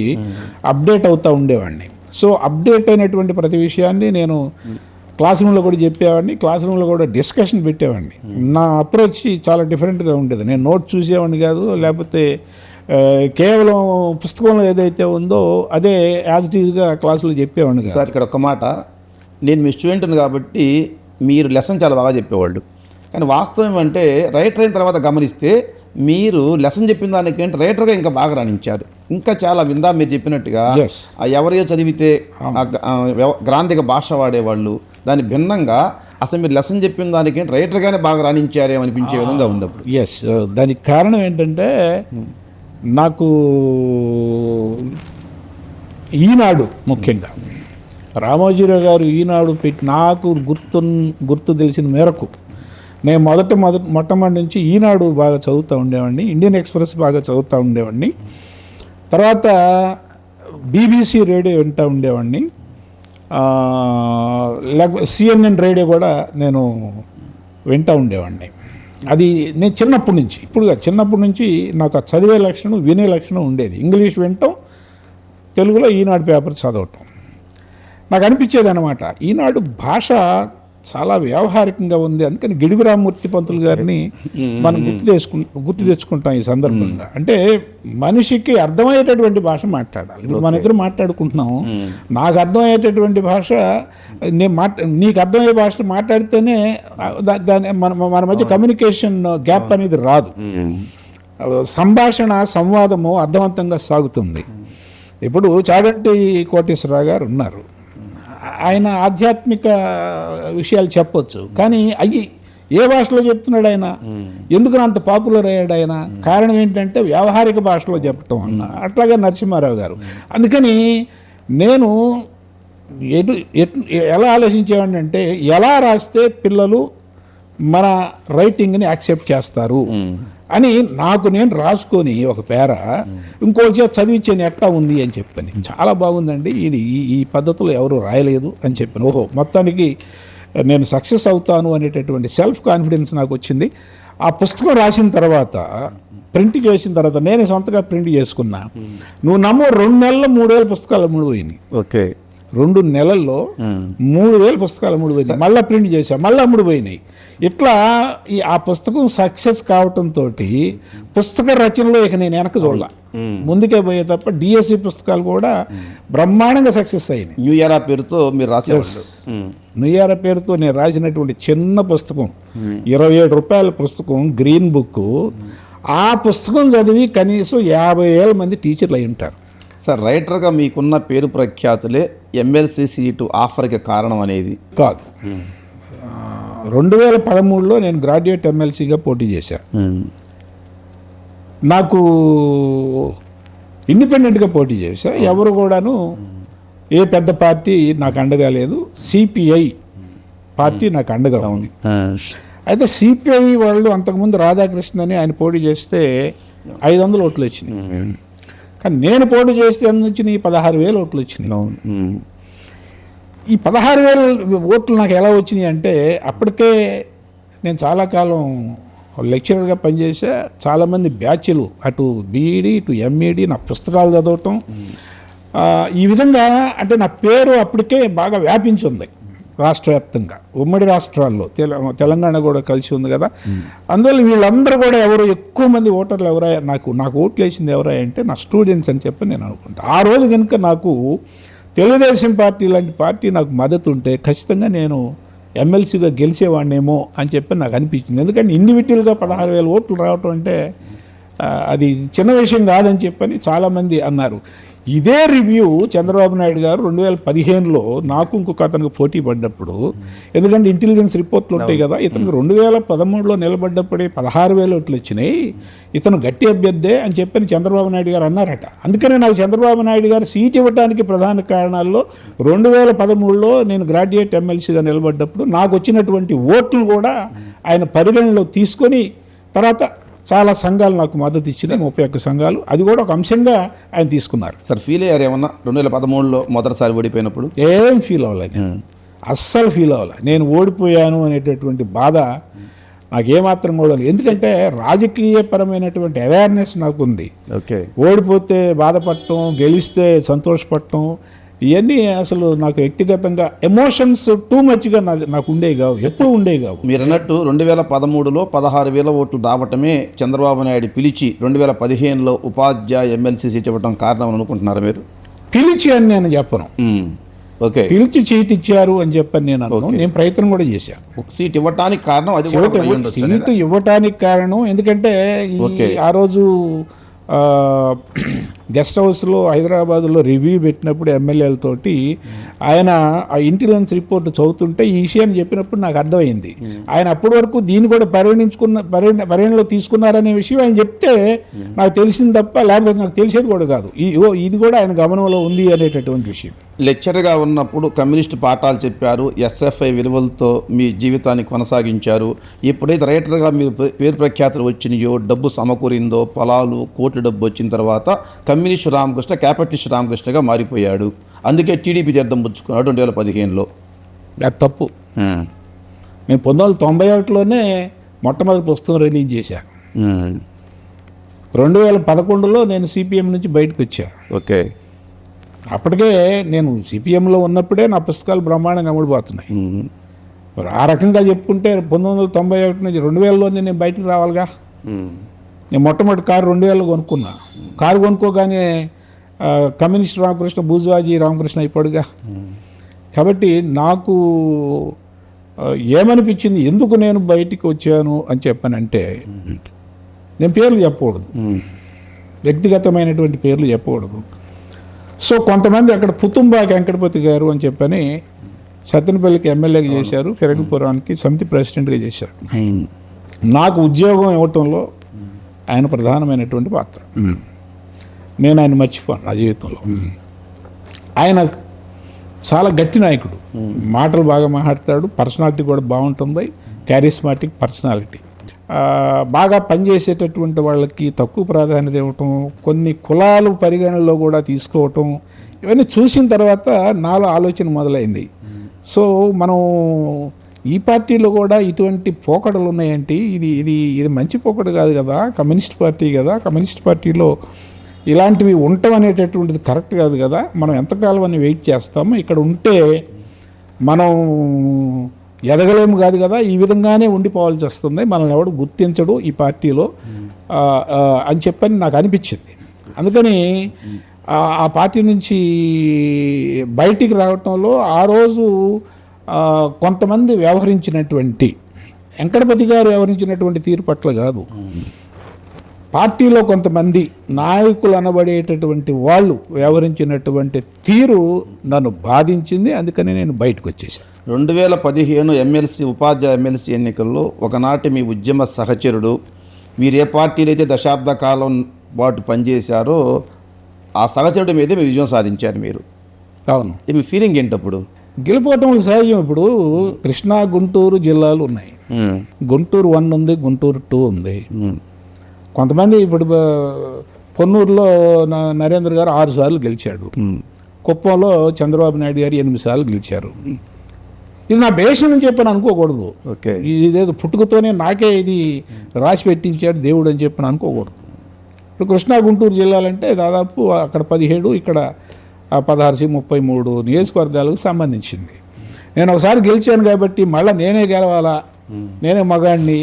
అప్డేట్ అవుతూ ఉండేవాడిని. సో అప్డేట్ అయినటువంటి ప్రతి విషయాన్ని నేను క్లాస్ రూమ్లో కూడా చెప్పేవాడిని, క్లాస్ రూమ్లో కూడా డిస్కషన్ పెట్టేవాడిని. నా అప్రోచ్ చాలా డిఫరెంట్గా ఉండేది. నేను నోట్ చూసేవాడిని కాదు, లేకపోతే కేవలం పుస్తకంలో ఏదైతే ఉందో అదే యాజ్ ఇట్ ఈజ్గా క్లాసులో చెప్పేవాడిని కాదు. సార్, ఇక్కడ ఒక మాట, నేను మీ స్టూడెంట్ని కాబట్టి మీరు లెసన్ చాలా బాగా చెప్పేవాళ్ళు, కానీ వాస్తవం అంటే రైటర్ అయిన తర్వాత గమనిస్తే మీరు లెసన్ చెప్పిన దానికంటే రైటర్గా ఇంకా బాగా రాణించారు. ఇంకా చాలా విందా మీరు చెప్పినట్టుగా Yes. ఎవరియో చదివితే గ్రాంధిక భాష వాడేవాళ్ళు దాని భిన్నంగా అసలు మీరు లెసన్ చెప్పిన దానికంటే రైటర్గానే బాగా రాణించారేమో అనిపించే విధంగా ఉంది అప్పుడు. ఎస్, దానికి కారణం ఏంటంటే నాకు ఈనాడు ముఖ్యంగా రామోజీరావు గారు ఈనాడు పెట్టి నాకు గుర్తు తెలిసిన మేరకు నేను మొట్టమొదటి నుంచి ఈనాడు బాగా చదువుతూ ఉండేవాడిని, ఇండియన్ ఎక్స్ప్రెస్ బాగా చదువుతూ ఉండేవాడిని, తర్వాత బీబీసీ రేడియో వింటూ ఉండేవాడిని, లేకపోతే CNN రేడియో కూడా నేను వింటూ ఉండేవాడిని. అది నేను చిన్నప్పటి నుంచి, చిన్నప్పటి నుంచి నాకు ఆ చదివే లక్షణం వినే లక్షణం ఉండేది. ఇంగ్లీష్ వినటం, తెలుగులో ఈనాడు పేపర్ చదవటం. నాకు అనిపించేది అనమాట, ఈనాడు భాష చాలా వ్యావహారికంగా ఉంది. అందుకని గిడుగు రామ్మూర్తి పంతులు గారిని మనం గుర్తు తెచ్చుకుంటాం ఈ సందర్భంగా. అంటే మనిషికి అర్థమయ్యేటటువంటి భాష మాట్లాడాలి. ఇప్పుడు మన ఇద్దరు మాట్లాడుకుంటున్నాం, నాకు అర్థమయ్యేటటువంటి భాష నీకు అర్థమయ్యే భాష మాట్లాడితేనే దాని మన మధ్య కమ్యూనికేషన్ గ్యాప్ అనేది రాదు. సంభాషణ సంవాదము అర్థవంతంగా సాగుతుంది. ఇప్పుడు చాగంటి కోటేశ్వరరావు గారు ఉన్నారు, ఆయన ఆధ్యాత్మిక విషయాలు చెప్పొచ్చు, కానీ అవి ఏ భాషలో చెప్తున్నాడు ఆయన, ఎందుకు అంత పాపులర్ అయ్యాడు ఆయన? కారణం ఏంటంటే వ్యావహారిక భాషలో చెప్పటం అన్న. అట్లాగే నరసింహారావు గారు. అందుకని నేను ఎలా ఆలోచించేవాడిని అంటే, ఎలా రాస్తే పిల్లలు మన రైటింగ్ని యాక్సెప్ట్ చేస్తారు అని నేను రాసుకొని ఒక పేర ఇంకోటి చదివించాను ఎట్లా ఉంది అని చెప్పని. చాలా బాగుందండి ఇది, ఈ పద్ధతిలో ఎవరు రాయలేదు అని చెప్పాను. ఓహో, మొత్తానికి నేను సక్సెస్ అవుతాను అనేటటువంటి సెల్ఫ్ కాన్ఫిడెన్స్ నాకు వచ్చింది. ఆ పుస్తకం రాసిన తర్వాత, ప్రింట్ చేసిన తర్వాత నేనే సొంతగా ప్రింట్ చేసుకున్నా. నువ్వు నమ్ము 2 నెలల్లో 3,000 పుస్తకాలు అమ్ముడుపోయినాయి. ఓకే, 2 నెలల్లో 3,000 పుస్తకాలు అమ్ముడుపోయినాయి. మళ్ళీ ప్రింట్ చేశా, మళ్ళీ అమ్ముడుపోయినాయి. ఇట్లా ఆ పుస్తకం సక్సెస్ కావటంతో పుస్తక రచనలో ఇక నేను వెనక చూడాల, ముందుకే పోయే తప్ప. డిఎస్సి పుస్తకాలు కూడా బ్రహ్మాండంగా సక్సెస్ అయినాయి. న్యూ ఇయర్ పేరుతో మీరు రాసేవాళ్ళు. న్యూ ఇయర్ పేరుతో నేను రాసినటువంటి చిన్న పుస్తకం, 27 రూపాయల పుస్తకం, గ్రీన్ బుక్. ఆ పుస్తకం చదివి కనీసం 50,000 మంది టీచర్లు అయి ఉంటారు. సార్, రైటర్గా మీకున్న పేరు ప్రఖ్యాతులే ఎమ్మెల్సీ సీటు ఆఫర్కి కారణం అనేది కాదు. 2013లో నేను గ్రాడ్యుయేట్ ఎమ్మెల్సీగా పోటీ చేశాను. నాకు ఇండిపెండెంట్గా పోటీ చేశా. ఎవరు కూడాను ఏ పెద్ద పార్టీ నాకు అండగా లేదు. సిపిఐ పార్టీ నాకు అండగా ఉంది. అయితే సిపిఐ వాళ్ళు అంతకుముందు రాధాకృష్ణ అని ఆయన పోటీ చేస్తే 500 ఓట్లు వచ్చినాయి. కానీ నేను పోటీ చేస్తే వచ్చినాయి 16,000 ఓట్లు వచ్చినాయి. ఈ 16,000 ఓట్లు నాకు ఎలా వచ్చినాయి అంటే, అప్పటికే నేను చాలా కాలం లెక్చరర్గా పనిచేసా. చాలామంది బ్యాచ్లు, అటు బీఈడి ఇటు ఎంఈడి, నా పుస్తకాలు చదవటం, ఈ విధంగా అంటే నా పేరు అప్పటికే బాగా వ్యాపించి ఉంది రాష్ట్ర వ్యాప్తంగా, ఉమ్మడి రాష్ట్రాల్లో. తెలంగాణ కూడా కలిసి ఉంది కదా. అందువల్ల వీళ్ళందరూ కూడా ఎవరు ఎక్కువ మంది ఓటర్లు ఎవరా నాకు ఓట్లు వేసింది ఎవరా అంటే నా స్టూడెంట్స్ అని చెప్పి నేను అనుకుంటా. ఆ రోజు కనుక నాకు తెలుగుదేశం పార్టీ లాంటి పార్టీ నాకు మద్దతు ఉంటే ఖచ్చితంగా నేను ఎమ్మెల్సీగా గెలిచేవాడినేమో అని చెప్పి నాకు అనిపించింది. ఎందుకంటే ఇండివిజువల్గా 16,000 ఓట్లు రావటం అంటే అది చిన్న విషయం కాదని చెప్పని చాలామంది అన్నారు. ఇదే రివ్యూ చంద్రబాబు నాయుడు గారు 2015లో నాకు ఇంకొక అతనికి పోటీ పడ్డప్పుడు, ఎందుకంటే ఇంటెలిజెన్స్ రిపోర్ట్లు ఉంటాయి కదా, ఇతనికి 2013లో నిలబడ్డప్పుడే 16,000 ఓట్లు వచ్చినాయి, ఇతను గట్టి అభ్యర్థే అని చెప్పని చంద్రబాబు నాయుడు గారు అన్నారట. అందుకనే నాకు చంద్రబాబు నాయుడు గారు సీట్ ఇవ్వడానికి ప్రధాన కారణాల్లో 2013లో నేను గ్రాడ్యుయేట్ ఎమ్మెల్సీగా నిలబడ్డప్పుడు నాకు వచ్చినటువంటి ఓట్లు కూడా ఆయన పరిగణనలో తీసుకొని, తర్వాత చాలా సంఘాలు నాకు మద్దతు ఇచ్చినాయి, 31 సంఘాలు. అది కూడా ఒక అంశంగా ఆయన తీసుకున్నారు. సార్, ఫీల్ అయ్యారు ఏమన్నా 2013లో మొదటిసారి ఓడిపోయినప్పుడు? ఏం ఫీల్ అవ్వలేదు, అస్సలు ఫీల్ అవ్వలే. నేను ఓడిపోయాను అనేటటువంటి బాధ నాకేమాత్రం కూడా లేదు. ఎందుకంటే రాజకీయపరమైనటువంటి అవేర్నెస్ నాకు ఉంది. ఓకే, ఓడిపోతే బాధపడటం, గెలిస్తే సంతోషపడటం, ఇవన్నీ అసలు నాకు వ్యక్తిగతంగా ఎమోషన్స్ టూ మచ్గా నాకు ఉండేవి కావు, ఎప్పుడు ఉండేవి కావు. మీరు అన్నట్టు 2013లో 16,000 ఓట్లు రావటమే చంద్రబాబు నాయుడు పిలిచి 2015లో ఉపాధ్యాయ ఎమ్మెల్సీ సీట్ ఇవ్వడం కారణం అనుకుంటున్నారు మీరు? పిలిచి అని నేను చెప్పను. ఓకే, పిలిచి సీట్ ఇచ్చారు అని చెప్పని నేను అన్నాను. నేను ప్రయత్నం కూడా చేశాను. ఒక సీట్ ఇవ్వటానికి కారణం అది కూడా ఒకటి అయి ఉండొచ్చు అనేది. సీటు ఇవ్వటానికి కారణం ఎందుకంటే ఓకే. ఆ రోజు గెస్ట్ హౌస్లో హైదరాబాద్లో రివ్యూ పెట్టినప్పుడు ఎమ్మెల్యేలతోటి ఆయన ఆ ఇంటెలిజెన్స్ రిపోర్ట్ చదువుతుంటే ఈ విషయాన్ని చెప్పినప్పుడు నాకు అర్థమైంది. ఆయన అప్పటి వరకు దీన్ని కూడా పరిగణలో తీసుకున్నారనే విషయం ఆయన చెప్తే నాకు తెలిసింది తప్ప, లేకపోతే నాకు తెలిసేది కూడా కాదు. ఇది కూడా ఆయన గమనంలో ఉంది అనేటటువంటి విషయం. లెక్చరర్గా ఉన్నప్పుడు కమ్యూనిస్ట్ పాఠాలు చెప్పారు, ఎస్ఎఫ్ఐ విలువలతో మీ జీవితాన్ని కొనసాగించారు. ఎప్పుడైతే రైటర్గా మీరు పేరు ప్రఖ్యాతులు వచ్చినాయో, డబ్బు సమకూరిందో, పొలాలు కోట్ల డబ్బు వచ్చిన తర్వాత కమ్యూనిస్ట్ రామకృష్ణ క్యాపిటలిస్ట్ రామకృష్ణగా మారిపోయాడు. అందుకే టీడీపీ తీర్థం పుచ్చుకున్నాడు 2015లో. అది తప్పు. నేను 1991లోనే మొట్టమొదటి పుస్తకం రిలీజ్ చేశాను. 2011లో నేను సిపిఎం నుంచి బయటకు వచ్చాను. ఓకే, అప్పటికే నేను సిపిఎంలో ఉన్నప్పుడే నా పుస్తకాలు బ్రహ్మాండంగా అమ్ముడుపోతున్నాయి. మరి ఆ రకంగా చెప్పుకుంటే 1991 నుంచి 2000లోనే నేను బయటకు రావాలిగా. నేను మొట్టమొదటి కారు 2000లో కొనుక్కున్నా. కారు కొనుక్కోగానే కమ్యూనిస్ట్ రామకృష్ణ బూజువాజీ రామకృష్ణ అయిపోడుగా. కాబట్టి నాకు ఏమనిపించింది, ఎందుకు నేను బయటికి వచ్చాను అని చెప్పానంటే, నేను పేర్లు చెప్పకూడదు, వ్యక్తిగతమైనటువంటి పేర్లు చెప్పకూడదు. సో కొంతమంది అక్కడ పుతుంబాకి వెంకటపతి గారు అని చెప్పని సత్తెనపల్లికి ఎమ్మెల్యేగా చేశారు, ఫిరంగిపురానికి సమితి ప్రెసిడెంట్గా చేశారు. నాకు ఉద్యోగం ఇవ్వటంలో ఆయన ప్రధానమైనటువంటి పాత్ర. నేను ఆయన మర్చిపోను నా జీవితంలో. ఆయన చాలా గట్టి నాయకుడు, మాటలు బాగా మాట్లాడతాడు, పర్సనాలిటీ కూడా బాగుంటుంది, క్యారిస్మాటిక్ పర్సనాలిటీ. బాగా పనిచేసేటటువంటి వాళ్ళకి తక్కువ ప్రాధాన్యత ఇవ్వటం, కొన్ని కులాలు పరిగణనలో కూడా తీసుకోవటం, ఇవన్నీ చూసిన తర్వాత నాలో ఆలోచన మొదలైంది. సో మనం ఈ పార్టీలో కూడా ఇటువంటి పోకడలు ఉన్నాయంటే ఇది ఇది ఇది మంచి పోకడు కాదు కదా, కమ్యూనిస్ట్ పార్టీ కదా, కమ్యూనిస్ట్ పార్టీలో ఇలాంటివి ఉండటం అనేటటువంటిది కరెక్ట్ కాదు కదా. మనం ఎంతకాలం అని వెయిట్ చేస్తామో, ఇక్కడ ఉంటే మనం ఎదగలేము కాదు కదా, ఈ విధంగానే ఉండిపోవాల్సి వస్తుంది, మనల్ని ఎవడు గుర్తించడు ఈ పార్టీలో అని చెప్పని నాకు అనిపించింది. అందుకని ఆ పార్టీ నుంచి బయటికి రావటంలో ఆ రోజు కొంతమంది వ్యవహరించినటువంటి, వెంకటపతి గారు వ్యవహరించినటువంటి తీరు పట్ల కాదు, పార్టీలో కొంతమంది నాయకులు అనబడేటటువంటి వాళ్ళు వ్యవహరించినటువంటి తీరు నన్ను బాధించింది. అందుకని నేను బయటకు వచ్చేసాను. 2015 ఎమ్మెల్సీ ఉపాధ్యాయ ఎమ్మెల్సీ ఎన్నికల్లో ఒకనాటి మీ ఉద్యమ సహచరుడు, మీరు ఏ పార్టీలో అయితే దశాబ్ద కాలం పాటు పనిచేశారో ఆ సహచరుడి మీదే మీ విజయం సాధించారు మీరు. అవును. మీ ఫీలింగ్ ఏంటప్పుడు? గెలుపోవటం సహజం. ఇప్పుడు కృష్ణా గుంటూరు జిల్లాలు ఉన్నాయి. గుంటూరు 1 ఉంది, గుంటూరు 2 ఉంది. కొంతమంది ఇప్పుడు పొన్నూరులో నరేంద్ర గారు 6 సార్లు గెలిచాడు. కుప్పంలో చంద్రబాబు నాయుడు గారు 8 సార్లు గెలిచారు. ఇది నా బేస్ నుంచి చెప్పని అనుకోకూడదు. ఓకే, ఇదేదో పుట్టుకతోనే నాకే ఇది రాసి పెట్టించాడు దేవుడు అని చెప్పని అనుకోకూడదు. ఇప్పుడు కృష్ణా గుంటూరు జిల్లాలంటే దాదాపు అక్కడ 17, ఇక్కడ 16, 33 నియోజకవర్గాలకు సంబంధించింది. నేను ఒకసారి గెలిచాను కాబట్టి మళ్ళీ నేనే గెలవాలా, నేనే మగాడిని,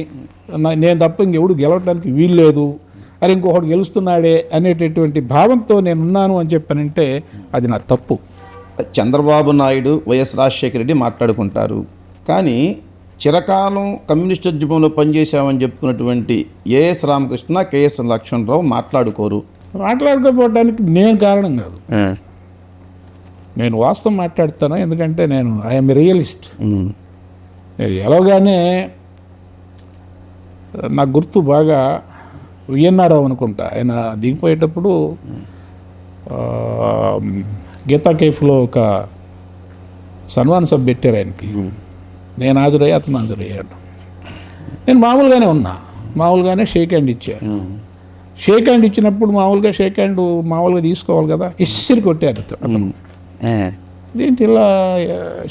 నేను తప్ప ఇంకెవడు గెలవడానికి వీలు లేదు, అది ఇంకొకటి గెలుస్తున్నాడే అనేటటువంటి భావంతో నేను ఉన్నాను అని చెప్పానంటే అది నా తప్పు. చంద్రబాబు నాయుడు, వైఎస్ రాజశేఖర రెడ్డి మాట్లాడుకుంటారు, కానీ చిరకాలం కమ్యూనిస్ట్ ఉద్యమంలో పనిచేశామని చెప్పుకున్నటువంటి ఏఎస్ రామకృష్ణ, కేఎస్ లక్ష్మణరావు మాట్లాడుకోరు. మాట్లాడుకోపోవడానికి నేను కారణం కాదు, నేను వాస్తవం మాట్లాడతాను. ఎందుకంటే నేను ఐఎమ్ రియలిస్ట్. ఎలాగానే నాకు గుర్తు బాగా విఎన్ఆర్రావు అనుకుంటా, ఆయన దిగిపోయేటప్పుడు గీతా కేఫ్లో ఒక సన్మాన సభ పెట్టారు ఆయనకి. నేను హాజరయ్యి, అతను హాజరయ్యాడు. నేను మామూలుగానే ఉన్నా, మామూలుగానే షేక్ హ్యాండ్ ఇచ్చాను. షేక్ హ్యాండ్ ఇచ్చినప్పుడు మామూలుగా షేక్ హ్యాండ్ మామూలుగా తీసుకోవాలి కదా, ఇసిరి కొట్టారు అతను. ఏంటి ఇలా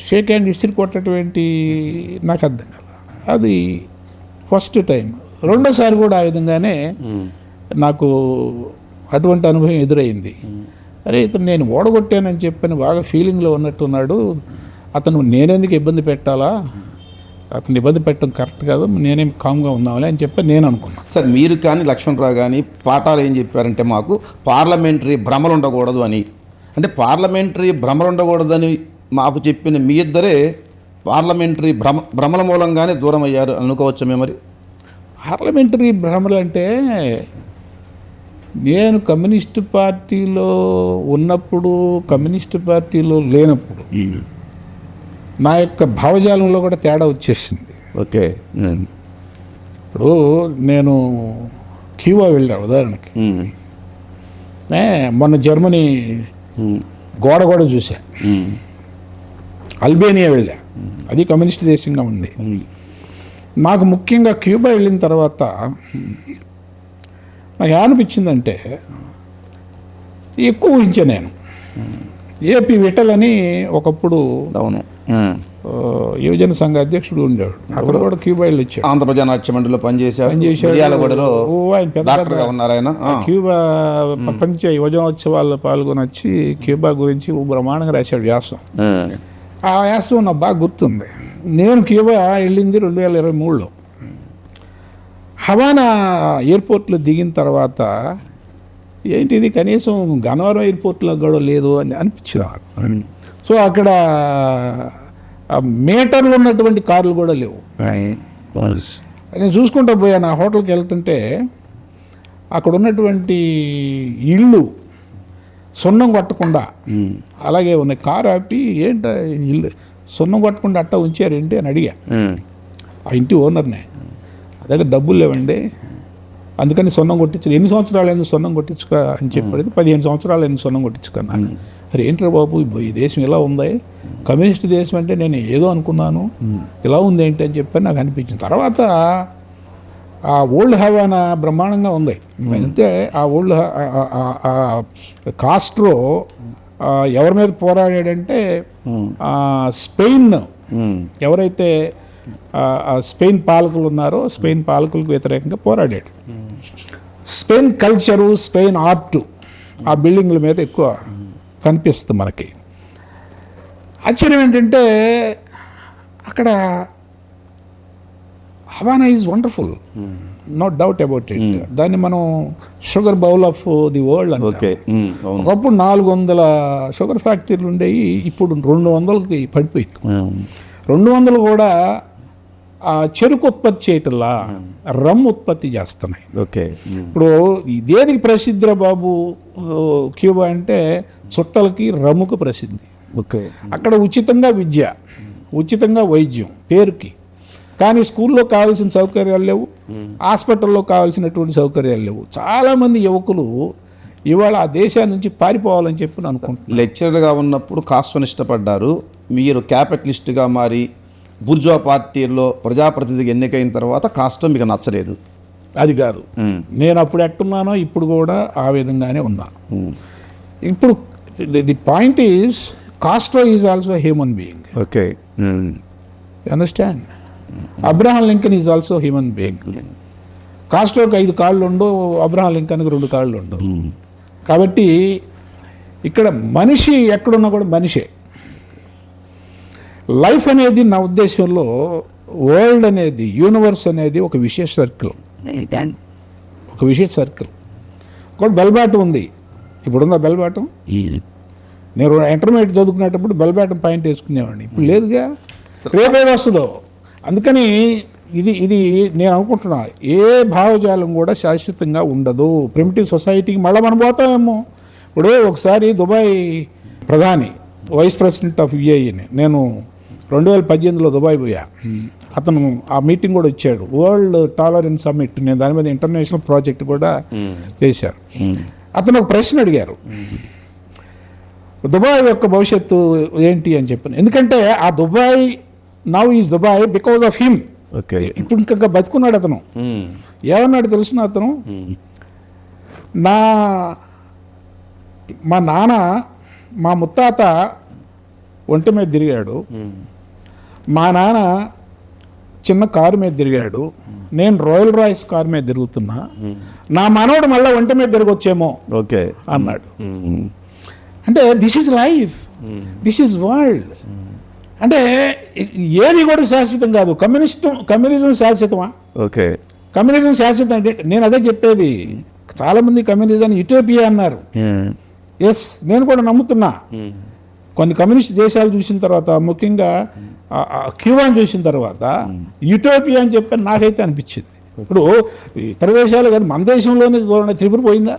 షేక్ హ్యాండ్ ఇసిరి కొట్టటువంటి నాకు అర్థం కాదు. అది ఫస్ట్ టైం. రెండోసారి కూడా ఆ విధంగానే నాకు అటువంటి అనుభవం ఎదురైంది. అరే ఇతను నేను ఓడగొట్టానని చెప్పని బాగా ఫీలింగ్లో ఉన్నట్టున్నాడు, అతను నేనెందుకు ఇబ్బంది పెట్టాలా, అతను ఇబ్బంది పెట్టడం కరెక్ట్ కాదు, నేనేం కామ్గా ఉందామని అని చెప్పి నేను అనుకున్నాను. సార్ మీరు కానీ లక్ష్మణరావు కానీ పాఠాలు ఏం చెప్పారంటే మాకు పార్లమెంటరీ భ్రమలు ఉండకూడదు అని. అంటే పార్లమెంటరీ భ్రమలు ఉండకూడదని మాకు చెప్పిన మీ ఇద్దరే పార్లమెంటరీ భ్రమల మూలంగానే దూరం అయ్యారు అనుకోవచ్చా మేము మరి? పార్లమెంటరీ భ్రమలు అంటే నేను కమ్యూనిస్టు పార్టీలో ఉన్నప్పుడు, కమ్యూనిస్టు పార్టీలో లేనప్పుడు నా యొక్క భావజాలంలో కూడా తేడా వచ్చేసింది. ఓకే. ఇప్పుడు నేను క్యూబా వెళ్ళా ఉదాహరణకి, మొన్న జర్మనీ గోడ కూడా చూసా, అల్బేనియా వెళ్ళా, అది కమ్యూనిస్ట్ దేశంగా ఉంది. నాకు ముఖ్యంగా క్యూబా వెళ్ళిన తర్వాత నాకు ఏమనిపించిందంటే, ఎక్కువ ఊహించాను నేను. ఏపీ విఠల్ అని ఒకప్పుడు అవును యువజన సంఘ అధ్యక్షుడు ఉండేవాడు, అక్కడ కూడా క్యూబా వెళ్ళి వచ్చాడు. ఆంధ్రప్రదేశ్ నాట్య మండలిలో పనిచేశారు. ఆయన పెద్ద ఉన్నారు ఆయన. క్యూబా ప్రపంచ యువజనోత్సవాల్లో పాల్గొని వచ్చి క్యూబా గురించి బ్రహ్మాండంగా రాశాడు వ్యాసం. ఆ వ్యాసం నాకు బాగా గుర్తుంది. నేను క్యూబా వెళ్ళింది 2023లో. హవానా ఎయిర్పోర్ట్లో దిగిన తర్వాత ఏంటిది కనీసం గన్నవరం ఎయిర్పోర్ట్లో కూడా లేదు అని అనిపించింది. సో అక్కడ మీటర్లు ఉన్నటువంటి కార్లు కూడా లేవు. నేను చూసుకుంటూ పోయాను. ఆ హోటల్కి వెళ్తుంటే అక్కడ ఉన్నటువంటి ఇళ్ళు సున్నం కొట్టకుండా అలాగే ఉన్నాయి. కారు ఆపి ఏంట ఇల్లు సున్నం కొట్టకుండా అట్టా ఉంచారేంటి అని అడిగా ఆ ఇంటి ఓనర్నే. దగ్గర డబ్బులు లేవండి, అందుకని సున్నం కొట్టించు. ఎన్ని సంవత్సరాలు అయింది సున్నం కొట్టించుక అని చెప్పాడు. 15 సంవత్సరాలు అయింది సున్నం కొట్టించుకున్నాను. అరే ఏంట్రా బాబు, ఈ దేశం ఇలా ఉంది, కమ్యూనిస్ట్ దేశం అంటే నేను ఏదో అనుకున్నాను, ఇలా ఉంది ఏంటి అని చెప్పి నాకు అనిపించింది. తర్వాత ఆ ఓల్డ్ హవానా బ్రహ్మాండంగా ఉంది. అయితే ఆ ఓల్డ్ కాస్ట్రో ఎవరి మీద పోరాడాడంటే స్పెయిన్, ఎవరైతే స్పెయిన్ పాలకులు ఉన్నారో స్పెయిన్ పాలకులకు వ్యతిరేకంగా పోరాడాడు. స్పెయిన్ కల్చరు, స్పెయిన్ ఆర్టు ఆ బిల్డింగ్ల మీద ఎక్కువ కనిపిస్తుంది మనకి. ఆశ్చర్యం ఏంటంటే అక్కడ Havana is wonderful, no doubt about it. దాన్ని మనం sugar bowl of the world అంటే. ఒకప్పుడు 400 షుగర్ ఫ్యాక్టరీలు ఉండేవి, ఇప్పుడు 200కి పడిపోయింది. 200 కూడా చెరుకు ఉత్పత్తి చేయటంలా రమ్ ఉత్పత్తి చేస్తున్నాయి. ఓకే. ఇప్పుడు దేనికి ప్రసిద్ధిరా బాబు క్యూబా అంటే చుట్టలకి రమ్ముకు ప్రసిద్ధి. ఓకే. అక్కడ ఉచితంగా విద్య, ఉచితంగా వైద్యం పేరుకి, కానీ స్కూల్లో కావాల్సిన సౌకర్యాలు లేవు, హాస్పిటల్లో కావాల్సినటువంటి సౌకర్యాలు లేవు. చాలామంది యువకులు ఇవాళ ఆ దేశాన్ని నుంచి పారిపోవాలని చెప్పి అనుకుంటున్నాను. లెక్చరర్గా ఉన్నప్పుడు కాస్ట్ను ఇష్టపడ్డారు, మీరు క్యాపిటలిస్ట్గా మారి బుర్జువా పార్టీలో ప్రజాప్రతినిధిగా ఎన్నికైన తర్వాత కాస్ట్రో మీకు నచ్చలేదు. అది కాదు, నేను అప్పుడు ఎట్టున్నానో ఇప్పుడు కూడా ఆ విధంగానే ఉన్నా. ఇప్పుడు the point is Castro is also human being. Okay. Understand? Abraham Lincoln is also human being. కాస్ట్రోకి 5 కాళ్ళు ఉండవు, అబ్రహాం లింకన్కి 2 కాళ్ళు ఉండవు. కాబట్టి ఇక్కడ మనిషి ఎక్కడున్నా కూడా మనిషే. లైఫ్ అనేది నా ఉద్దేశంలో వరల్డ్ అనేది, యూనివర్స్ అనేది ఒక విశేష సర్కిల్, ఒక విశేష సర్కిల్. ఒకటి బెల్బాటం ఉంది, ఇప్పుడున్న బెల్బాటం. నేను ఇంటర్మీడియట్ చదువుకునేటప్పుడు బెల్బాటం పాయింట్ వేసుకునేవాడిని, ఇప్పుడు లేదుగా, రేపే వస్తుందో. అందుకని ఇది నేను అనుకుంటున్నా, ఏ భావజాలం కూడా శాశ్వతంగా ఉండదు. ప్రిమిటివ్ సొసైటీకి మళ్ళీ మనం పోతామేమో. ఇప్పుడు ఒకసారి దుబాయ్ ప్రధాని, వైస్ ప్రెసిడెంట్ ఆఫ్ యుఏఈని, నేను 2018లో దుబాయ్ పోయా. అతను ఆ మీటింగ్ కూడా వచ్చాడు, వరల్డ్ టాలరెన్స్ సమ్మిట్. నేను దాని మీద ఇంటర్నేషనల్ ప్రాజెక్ట్ కూడా చేశాను. అతను ఒక ప్రశ్న అడిగారు, దుబాయ్ యొక్క భవిష్యత్తు ఏంటి అని చెప్పాను. ఎందుకంటే ఆ Dubai now is Dubai because of him. Okay. ఇప్పుడు ఇంకా బతుకున్నాడు అతను. ఏమన్నాడు తెలిసిన అతను, మా నాన్న, మా ముత్తాత ఒంటి మీద తిరిగాడు, మా నాన్న చిన్న కారు మీద తిరిగాడు, నేను రాయల్ రాయ్స్ కారు మీద తిరుగుతున్నా, నా మనవడు మళ్ళీ ఒంటి మీద తిరగొచ్చేమో ఓకే అన్నాడు. అంటే this is life, this is world. అంటే ఏది కూడా శాశ్వతం కాదు. కమ్యూనిజం శాశ్వతమా? ఓకే. కమ్యూనిజం శాశ్వతం అంటే నేను అదే చెప్పేది. చాలామంది కమ్యూనిజాన్ని యుటోపియా అన్నారు. ఎస్, నేను కూడా నమ్ముతున్నా. కొన్ని కమ్యూనిస్ట్ దేశాలు చూసిన తర్వాత, ముఖ్యంగా క్యూబాని చూసిన తర్వాత యూటోపియా అని చెప్పి నాకైతే అనిపించింది. ఇప్పుడు ఇతర దేశాలు కానీ మన దేశంలోనే త్రిపుర పోయిందా,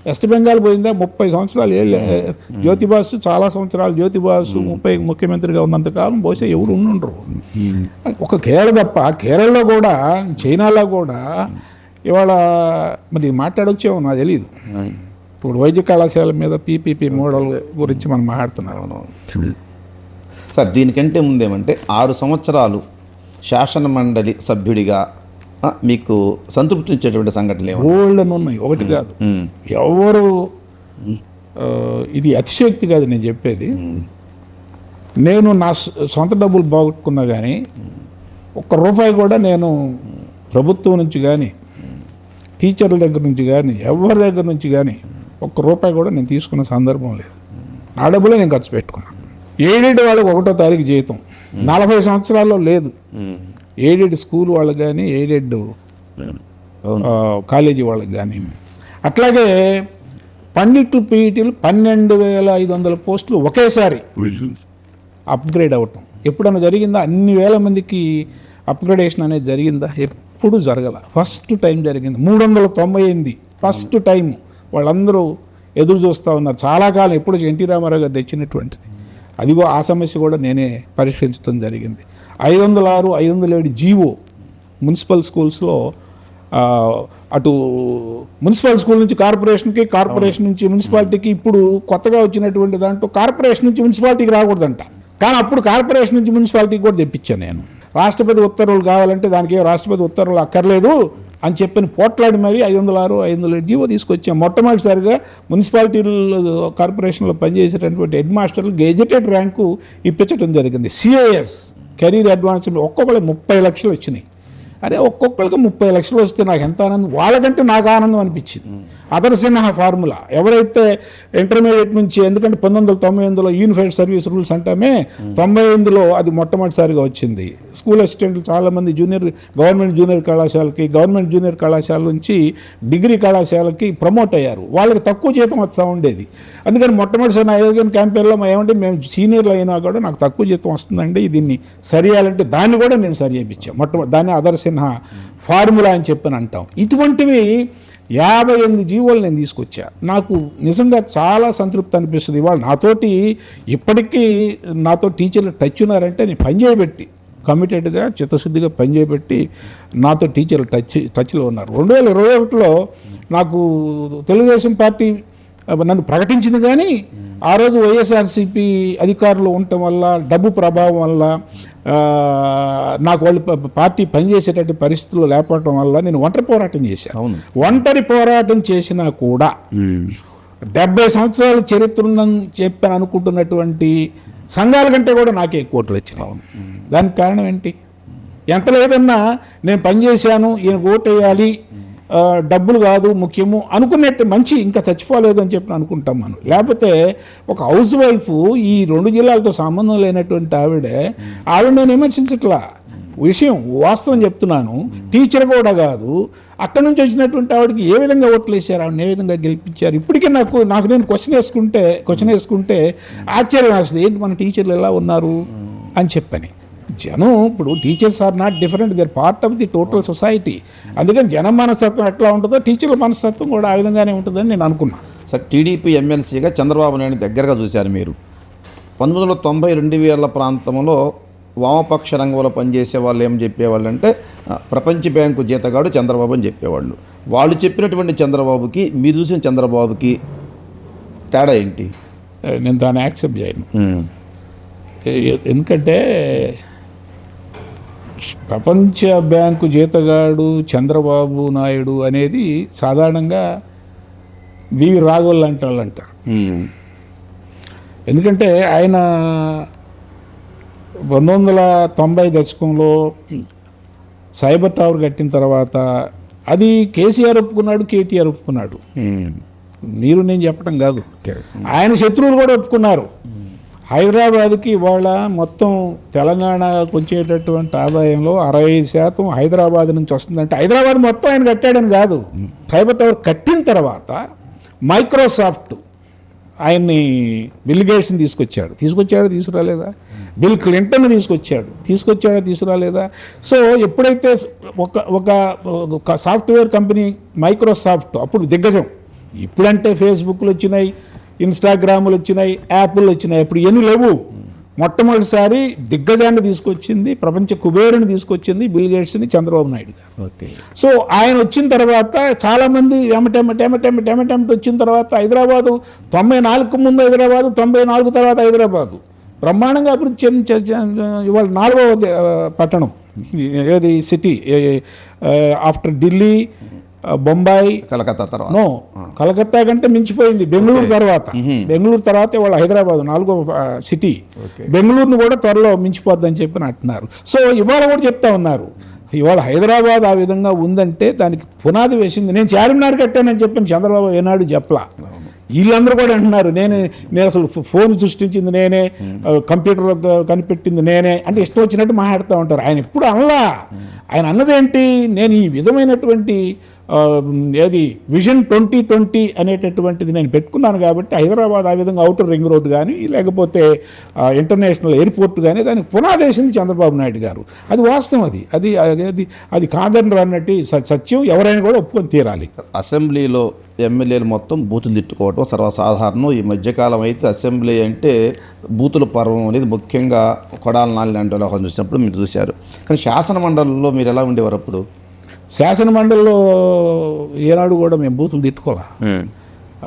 వెస్ట్ బెంగాల్ పోయిందా? 30 సంవత్సరాలు జ్యోతిబాసు, చాలా సంవత్సరాలు జ్యోతిబాసు 30 ముఖ్యమంత్రిగా ఉన్నంతకాలం బహుశా ఎవరు ఉండరు. ఒక కేరళ తప్ప, కేరళలో కూడా, చైనాలో కూడా ఇవాళ మరి మాట్లాడొచ్చేమో నాకు తెలియదు. ఇప్పుడు వైద్య కళాశాల మీద పీపీపీ మోడల్ గురించి మనం మాట్లాడుతున్నాం. సార్, దీనికంటే ముందేమంటే 6 సంవత్సరాలు శాసన మండలి సభ్యుడిగా మీకు సంతృప్తి ఇచ్చేటువంటి సంఘటనలు ఏమో గోల్డెన్ ఉన్నాయి, ఒకటి కాదు. ఎవరు ఇది అతిశయోక్తి కాదు నేను చెప్పేది. నేను నా సొంత డబ్బులు బాగొట్టుకున్నా కానీ ₹1 కూడా నేను ప్రభుత్వం నుంచి కానీ, టీచర్ల దగ్గర నుంచి కానీ, ఎవరి దగ్గర నుంచి కానీ ₹1 కూడా నేను తీసుకున్న సందర్భం లేదు. ఆ డబ్బులే నేను ఖర్చు పెట్టుకున్నాను. ఎయిడెడ్ వాళ్ళకి 1వ తారీఖు జీతం 40 సంవత్సరాల్లో లేదు. ఎయిడెడ్ స్కూల్ వాళ్ళకి కానీ, ఎయిడెడ్ కాలేజీ వాళ్ళకి కానీ. అట్లాగే పండిట్లు, పీఈటీలు 12,500 పోస్టులు ఒకేసారి అప్గ్రేడ్ అవ్వటం ఎప్పుడన్నా జరిగిందా? అన్ని వేల మందికి అప్గ్రేడేషన్ అనేది జరిగిందా? ఎప్పుడు జరగల. ఫస్ట్ టైం జరిగింది. 398 ఫస్ట్ టైం. వాళ్ళందరూ ఎదురు చూస్తూ ఉన్నారు చాలా కాలం. ఎప్పుడు ఎన్టీ రామారావు గారు తెచ్చినటువంటిది. అదిగో ఆ సమస్య కూడా నేనే పరిష్కరించడం జరిగింది. 506, 507 జీవో మున్సిపల్ స్కూల్స్లో, అటు మున్సిపల్ స్కూల్ నుంచి కార్పొరేషన్కి, కార్పొరేషన్ నుంచి మున్సిపాలిటీకి. ఇప్పుడు కొత్తగా వచ్చినటువంటి దాంట్లో కార్పొరేషన్ నుంచి మున్సిపాలిటీకి రాకూడదంట. కానీ అప్పుడు కార్పొరేషన్ నుంచి మున్సిపాలిటీకి కూడా తెప్పించాను నేను. రాష్ట్రపతి ఉత్తర్వులు కావాలంటే దానికి రాష్ట్రపతి ఉత్తర్వులు అక్కర్లేదు అని చెప్పని పోట్లాడి మరి 506, 507 జీవో తీసుకొచ్చాం. మొట్టమొదటిసారిగా మున్సిపాలిటీలో, కార్పొరేషన్లో పనిచేసేటటువంటి హెడ్ మాస్టర్లు గెజెటెడ్ ర్యాంకు ఇప్పించడం జరిగింది. CAS కెరీర్ అడ్వాన్స్మెంట్ ఒక్కొక్కరికి 30 లక్షలు వచ్చినాయి. అరే, ఒక్కొక్కరికి 30 లక్షలు వస్తే నాకు ఎంత ఆనందం, వాళ్ళకంటే నాకు ఆనందం అనిపించింది. ఆదర్శన ఫార్ములా ఎవరైతే ఇంటర్మీడియట్ నుంచి, ఎందుకంటే 1998లో యూనిఫైడ్ సర్వీస్ రూల్స్ అంటామే, 98లో అది మొట్టమొదటిసారిగా వచ్చింది. స్కూల్ అసిస్టెంట్లు చాలామంది గవర్నమెంట్ జూనియర్ కళాశాలకి, గవర్నమెంట్ జూనియర్ కళాశాల నుంచి డిగ్రీ కళాశాలకి ప్రమోట్ అయ్యారు. వాళ్ళకి తక్కువ జీతం వస్తూ ఉండేది. అందుకని మొట్టమొదటిసారి నా యోజన క్యాంపెయిన్లో ఏమంటే మేము సీనియర్లు అయినా కూడా నాకు తక్కువ జీతం వస్తుందండి, దీన్ని సరియాలంటే దాన్ని కూడా నేను సరి చేయించాను. దాన్ని ఆదర్శన ఫార్ములా అని చెప్పని అంటాం. ఇటువంటివి 58 జీవోలు నేను తీసుకొచ్చా. నాకు నిజంగా చాలా సంతృప్తి అనిపిస్తుంది. ఇవాళ నాతోటి ఇప్పటికీ నాతో టీచర్లు టచ్ ఉన్నారంటే నేను పని చేయబెట్టి, కమిటెడ్గా చిత్తశుద్ధిగా పనిచేయబెట్టి నాతో టీచర్లు టచ్లో ఉన్నారు. 2021లో నాకు తెలుగుదేశం పార్టీ నన్ను ప్రకటించింది, కానీ ఆ రోజు వైఎస్ఆర్సీపీ అధికారులు ఉండటం వల్ల, డబ్బు ప్రభావం వల్ల, నాకు వాళ్ళు పార్టీ పనిచేసేటట్టు పరిస్థితులు లేకపోవటం వల్ల నేను ఒంటరి పోరాటం చేశాను. ఒంటరి పోరాటం చేసినా కూడా 70 సంవత్సరాల చరిత్ర ఉందని చెప్పని అనుకుంటున్నటువంటి సంఘాల కంటే కూడా నాకే ఎక్కువ ఓట్లు వచ్చినాయి. దానికి కారణం ఏంటి? ఎంత లేదన్నా నేను పనిచేశాను, ఈయన ఓటు వేయాలి, డబ్బులు కాదు ముఖ్యము అనుకున్నట్టు మంచి ఇంకా చచ్చిపోలేదు అని చెప్పి అనుకుంటాం మనం. లేకపోతే ఒక హౌస్ వైఫ్, ఈ 2 జిల్లాలతో సంబంధం లేనటువంటి ఆవిడ నేను విమర్శించట్లా, విషయం వాస్తవం చెప్తున్నాను. టీచర్ కూడా కాదు, అక్కడి నుంచి వచ్చినటువంటి ఆవిడకి ఏ విధంగా ఓట్లు వేసారు, ఆవిడని ఏ విధంగా గెలిపించారు. ఇప్పటికీ నాకు నేను క్వశ్చన్ వేసుకుంటే ఆశ్చర్యం వేస్తుంది, ఏంటి మన టీచర్లు ఎలా ఉన్నారు అని చెప్పని. జనం ఇప్పుడు teachers are not different, they are part of the total society. అందుకని జనం మనస్తత్వం ఎట్లా ఉంటుందో టీచర్ల మనస్తత్వం కూడా ఆ విధంగానే ఉంటుందని నేను అనుకున్నాను. సార్, టీడీపీ ఎమ్మెల్సీగా చంద్రబాబు నాయుడు దగ్గరగా చూశారు మీరు. 1990-2000 ప్రాంతంలో వామపక్ష రంగంలో పనిచేసే వాళ్ళు ఏం చెప్పేవాళ్ళు అంటే ప్రపంచ బ్యాంకు జీతగాడు చంద్రబాబు అని చెప్పేవాళ్ళు. వాళ్ళు చెప్పినటువంటి చంద్రబాబుకి మీరు చూసిన చంద్రబాబుకి తేడా ఏంటి? నేను దాన్ని యాక్సెప్ట్ చేయను. ఎందుకంటే ప్రపంచ బ్యాంకు జీతగాడు చంద్రబాబు నాయుడు అనేది సాధారణంగా వివి రాఘవల్ లాంటి వాళ్ళు అంటారు. ఎందుకంటే ఆయన 1990 దశకంలో సైబర్ టవర్ కట్టిన తర్వాత అది కేసీఆర్ ఒప్పుకున్నాడు, కేటీఆర్ ఒప్పుకున్నాడు. నేను చెప్పడం కాదు, ఆయన శత్రువులు కూడా ఒప్పుకున్నారు. హైదరాబాద్కి ఇవాళ మొత్తం తెలంగాణకు వచ్చేటటువంటి ఆదాయంలో 65% హైదరాబాద్ నుంచి వస్తుందంటే హైదరాబాద్ మొత్తం ఆయన కట్టాడని కాదు. సైబర్ టవర్ కట్టిన తర్వాత మైక్రోసాఫ్ట్ ఆయన్ని బిల్ గేట్స్ని తీసుకురాలేదా? బిల్ క్లింటన్ తీసుకురాలేదా? సో ఎప్పుడైతే ఒక సాఫ్ట్వేర్ కంపెనీ మైక్రోసాఫ్ట్ అప్పుడు దిగ్గజం, ఇప్పుడంటే ఫేస్బుక్లు వచ్చినాయి, ఇన్స్టాగ్రాములు వచ్చినాయి, యాప్లు వచ్చినాయి, ఇప్పుడు ఎన్ని లేవు. మొట్టమొదటిసారి దిగ్గజాన్ని తీసుకొచ్చింది, ప్రపంచ కుబేరుని తీసుకొచ్చింది బిల్ గేట్స్ని చంద్రబాబు నాయుడు గారు. ఓకే. సో ఆయన వచ్చిన తర్వాత చాలామంది ఎమటెమట వచ్చిన తర్వాత హైదరాబాదు 94 ముందు హైదరాబాదు, 94 తర్వాత హైదరాబాదు బ్రహ్మాండంగా అభివృద్ధి ఇవాళ 4వ పట్టణం ఏది సిటీ ఆఫ్టర్ ఢిల్లీ, బొంబాయి, కలకత్తా తర్వాత కలకత్తా కంటే మించిపోయింది బెంగళూరు తర్వాత ఇవాళ హైదరాబాద్ 4వ సిటీ. బెంగళూరుని కూడా త్వరలో మించిపోద్దని చెప్పి అంటున్నారు. సో ఇవాళ కూడా చెప్తా ఉన్నారు, ఇవాళ హైదరాబాద్ ఆ విధంగా ఉందంటే దానికి పునాది వేసింది నేను చార్మినార్ కట్టానని చెప్పాను చంద్రబాబు ఏనాడు చెప్పలా. వీళ్ళందరూ కూడా అంటున్నారు నేను అసలు ఫోన్ సృష్టించింది నేనే, కంప్యూటర్ కనిపెట్టింది నేనే అంటే ఇష్టం వచ్చినట్టు మాట్లాడుతూ ఉంటారు. ఆయన ఎప్పుడు అనలా. ఆయన అన్నదేంటి, నేను ఈ విధమైనటువంటి ఏది విజన్ 2020 అనేటటువంటిది నేను పెట్టుకున్నాను కాబట్టి హైదరాబాద్ ఆ విధంగా అవుటర్ రింగ్ రోడ్ కానీ లేకపోతే ఇంటర్నేషనల్ ఎయిర్పోర్ట్ కానీ దానికి పునాదేసింది చంద్రబాబు నాయుడు గారు. అది వాస్తవం, అది కాదని అన్నట్టు సత్యం, ఎవరైనా కూడా ఒప్పుకొని తీరాలి. అసెంబ్లీలో ఎమ్మెల్యేలు మొత్తం బూతులు తిట్టుకోవటం సర్వసాధారణం. ఈ మధ్యకాలం అయితే అసెంబ్లీ అంటే బూతుల పర్వం అనేది ముఖ్యంగా కొడాలి నాని లాంటి వాళ్ళు చూసినప్పుడు మీరు చూశారు. కానీ శాసన మండలిలో మీరు ఎలా ఉండేవారు అప్పుడు? శాసన మండలిలో ఏనాడు కూడా మేము బూతులు తిట్టుకోలే.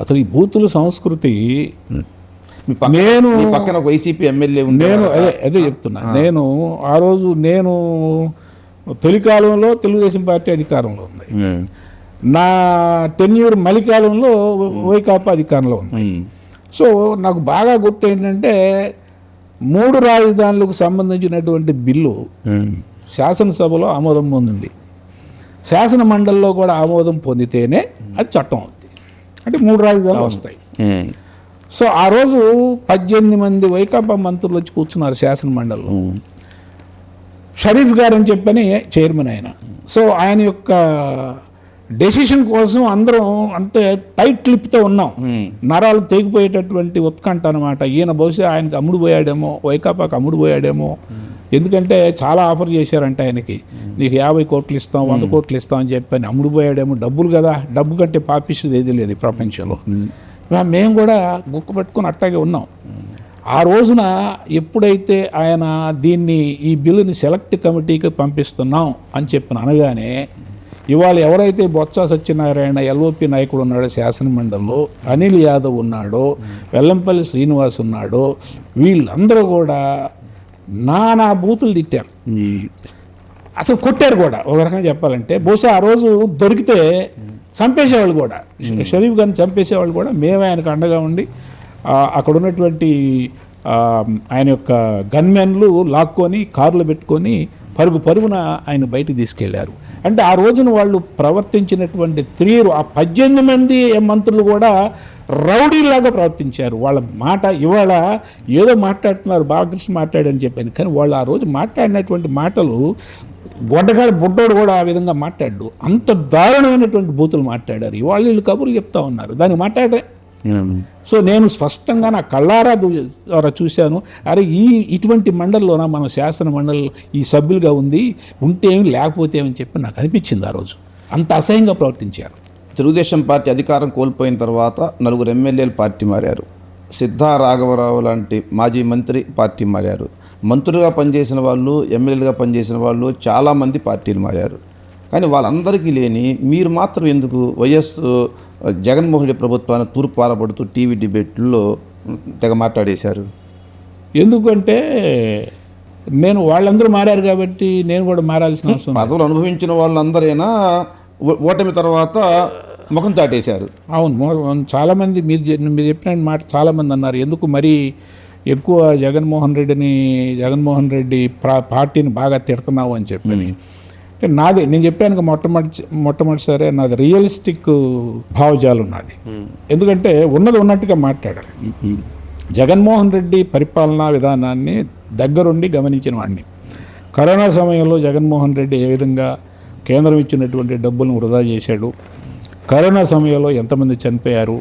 అసలు ఈ బూతుల సంస్కృతి నేను పక్కన ఒక వైసీపీ ఎమ్మెల్యే నేను అదే చెప్తున్నా. నేను ఆ రోజు తొలి కాలంలో తెలుగుదేశం పార్టీ అధికారంలో ఉంది, నా టెన్యూర్ మలికాలంలో వైకాపా అధికారంలో ఉంది. సో నాకు బాగా గుర్తు ఏంటంటే 3 రాజధానులకు సంబంధించినటువంటి బిల్లు శాసనసభలో ఆమోదం పొందింది, శాసన మండలిలో కూడా ఆమోదం పొందితేనే అది చట్టం అవుతుంది, అంటే 3 రాజధానులు వస్తాయి. సో ఆ రోజు 18 మంది వైకాపా మంత్రులు వచ్చి కూర్చున్నారు శాసన మండలిలో. షరీఫ్ గారు అని చెప్పని చైర్మన్ ఆయన. సో ఆయన యొక్క డెసిషన్ కోసం అందరం అంతే టైట్ క్లిప్తో ఉన్నాం, నరాలు తెగిపోయేటటువంటి ఉత్కంఠ అనమాట. ఈయన బహుశా ఆయనకు అమ్ముడుపోయాడేమో, వైకాపాకు అమ్ముడుపోయాడేమో. ఎందుకంటే చాలా ఆఫర్ చేశారంటే ఆయనకి, నీకు 50 కోట్లు ఇస్తాం, 100 కోట్లు ఇస్తాం అని చెప్పని అమ్ముడుపోయాడేమో. డబ్బులు కదా, డబ్బు కంటే పాపిస్తుంది ఏది లేదు ప్రపంచంలో. మేము కూడా గుక్క పెట్టుకుని అట్టాగే ఉన్నాం. ఆ రోజున ఎప్పుడైతే ఆయన ఈ బిల్లుని సెలెక్ట్ కమిటీకి పంపిస్తున్నాం అని చెప్పిన అనగానే ఇవాళ ఎవరైతే బొత్స సత్యనారాయణ ఎల్ఓపి నాయకుడు ఉన్నాడో శాసన మండలిలో, అనిల్ యాదవ్ ఉన్నాడో, వెల్లంపల్లి శ్రీనివాస్ ఉన్నాడో, వీళ్ళందరూ కూడా నానా బూతులు తిట్టారు, అసలు కొట్టారు కూడా. ఒక రకంగా చెప్పాలంటే బహుశా ఆ రోజు దొరికితే చంపేసేవాళ్ళు కూడా, షరీఫ్ గారిని చంపేసేవాళ్ళు కూడా. మేమే ఆయనకు అండగా ఉండి అక్కడ ఉన్నటువంటి ఆయన యొక్క గన్మెన్లు లాక్కొని కార్లు పెట్టుకొని పరుగున ఆయన బయటికి తీసుకెళ్లారు. అంటే ఆ రోజున వాళ్ళు ప్రవర్తించినటువంటి తీరు, ఆ 18 మంది మంత్రులు కూడా రౌడీలాగా ప్రవర్తించారు. వాళ్ళ మాట ఇవాళ ఏదో మాట్లాడుతున్నారు, బాలకృష్ణ మాట్లాడని చెప్పాను, కానీ వాళ్ళు ఆ రోజు మాట్లాడినటువంటి మాటలు గొడ్డగాడు బుడ్డోడు కూడా ఆ విధంగా మాట్లాడు, అంత దారుణమైనటువంటి బూతులు మాట్లాడారు. ఇవాళ వీళ్ళు కబుర్లు చెప్తా ఉన్నారు, దానికి మాట్లాడే. సో నేను స్పష్టంగా నా కళ్ళారా ద్వారా చూశాను, అరే ఇటువంటి మండలిలోన మన శాసన మండలి ఈ సభ్యులుగా ఉంటే ఏమి లేకపోతే ఏమని చెప్పి నాకు అనిపించింది. ఆ రోజు అంత అసహ్యంగా ప్రవర్తించారు. తెలుగుదేశం పార్టీ అధికారం కోల్పోయిన తర్వాత 4 ఎమ్మెల్యేలు పార్టీ మారారు. సిద్ధా రాఘవరావు లాంటి మాజీ మంత్రి పార్టీ మారారు. మంత్రులుగా పనిచేసిన వాళ్ళు, ఎమ్మెల్యేలుగా పనిచేసిన వాళ్ళు చాలామంది పార్టీలు మారారు. కానీ వాళ్ళందరికీ లేని మీరు మాత్రం ఎందుకు వైఎస్ జగన్మోహన్ రెడ్డి ప్రభుత్వాన్ని తూర్పు పారబడుతూ టీవీ డిబేట్లో తెగ మాట్లాడేశారు? ఎందుకంటే నేను వాళ్ళందరూ మారారు కాబట్టి నేను కూడా మారాల్సిన అవసరం. పదవులు అనుభవించిన వాళ్ళందరైనా ఓటమి తర్వాత ముఖం చాటేశారు. అవును, చాలామంది మీరు చెప్పిన మాట చాలామంది అన్నారు, ఎందుకు మరీ ఎక్కువ జగన్మోహన్ రెడ్డి పార్టీని బాగా తిడుతున్నావు అని చెప్పని. నేను చెప్పాను మొట్టమొదటిసారి నాది రియలిస్టిక్ భావజాలం నాది. ఎందుకంటే ఉన్నది ఉన్నట్టుగా మాట్లాడాలి. జగన్మోహన్ రెడ్డి పరిపాలనా విధానాన్ని దగ్గరుండి గమనించిన వాడిని. కరోనా సమయంలో జగన్మోహన్ రెడ్డి ఏ విధంగా కేంద్రం ఇచ్చినటువంటి డబ్బులను వృధా చేశాడు, కరోనా సమయంలో ఎంతమంది చనిపోయారు,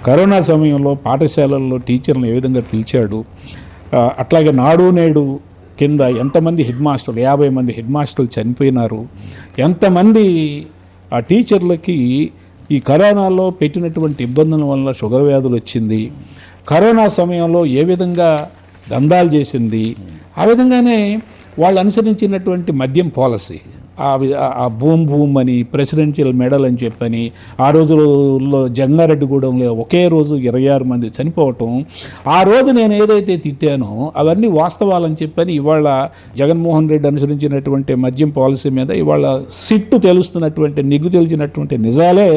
కరోనా సమయంలో పాఠశాలల్లో టీచర్లను ఏ విధంగా పిలిచాడు, అట్లాగే నాడు నేడు కింద ఎంతమంది హెడ్ మాస్టర్లు 50 మంది హెడ్ మాస్టర్లు చనిపోయినారు, ఎంతమంది ఆ టీచర్లకి ఈ కరోనాలో పెట్టినటువంటి ఇబ్బందుల వల్ల షుగర్ వ్యాధులు వచ్చింది, కరోనా సమయంలో ఏ విధంగా దందాలు చేసింది, ఆ విధంగానే వాళ్ళు అనుసరించినటువంటి మద్యం పాలసీ, ఆ భూమ్ అని ప్రెసిడెన్షియల్ మెడల్ అని చెప్పని ఆ రోజుల్లో జంగారెడ్డిగూడెంలో ఒకే రోజు 26 మంది చనిపోవటం, ఆ రోజు నేను ఏదైతే తిట్టానో అవన్నీ వాస్తవాలని చెప్పని ఇవాళ జగన్మోహన్ రెడ్డి అనుసరించినటువంటి మద్యం పాలసీ మీద ఇవాళ సిట్టు తెలుస్తున్నటువంటి నిగ్గు తెలిసినటువంటి నిజాలే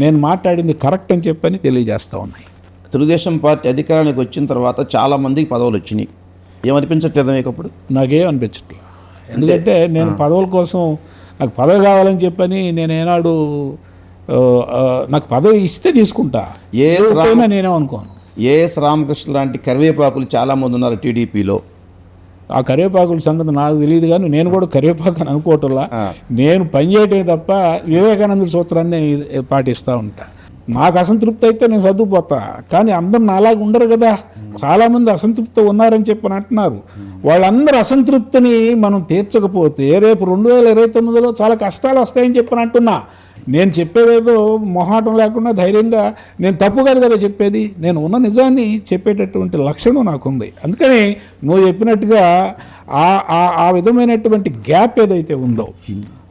నేను మాట్లాడింది కరెక్ట్ అని చెప్పని తెలియజేస్తూ ఉన్నాయి. తెలుగుదేశం పార్టీ అధికారానికి వచ్చిన తర్వాత చాలామందికి పదవులు వచ్చినాయి, ఏమనిపించట్లేదు మీకు అప్పుడు? నాకేం అనిపించట్లేదు. ఎందుకంటే నేను పదవుల కోసం నాకు పదవి కావాలని చెప్పని నేను ఏనాడు నాకు పదవి ఇస్తే తీసుకుంటా, నేనేం అనుకోను. ఏఎస్ రామకృష్ణ లాంటి కరివేపాకులు చాలామంది ఉన్నారు టీడీపీలో. ఆ కరివేపాకుల సంగతి నాకు తెలియదు, కానీ నేను కూడా కరివేపాకు అని అనుకోవటంలా, నేను పనిచేయటమే తప్ప వివేకానంద సూత్రాన్ని పాటిస్తూ ఉంటా. నాకు అసంతృప్తి అయితే నేను చదువుపోతా, కానీ అందరు నాలాగా ఉండరు కదా, చాలామంది అసంతృప్తి ఉన్నారని చెప్పని అంటున్నారు. వాళ్ళందరూ అసంతృప్తిని మనం తీర్చకపోతే రేపు 2029లో చాలా కష్టాలు వస్తాయని చెప్పని అంటున్నా. నేను చెప్పేదేదో మొహాటం లేకుండా ధైర్యంగా, నేను తప్పు కాదు కదా చెప్పేది, నేను ఉన్న నిజాన్ని చెప్పేటటువంటి లక్షణం నాకుంది. అందుకని నువ్వు చెప్పినట్టుగా ఆ విధమైనటువంటి గ్యాప్ ఏదైతే ఉందో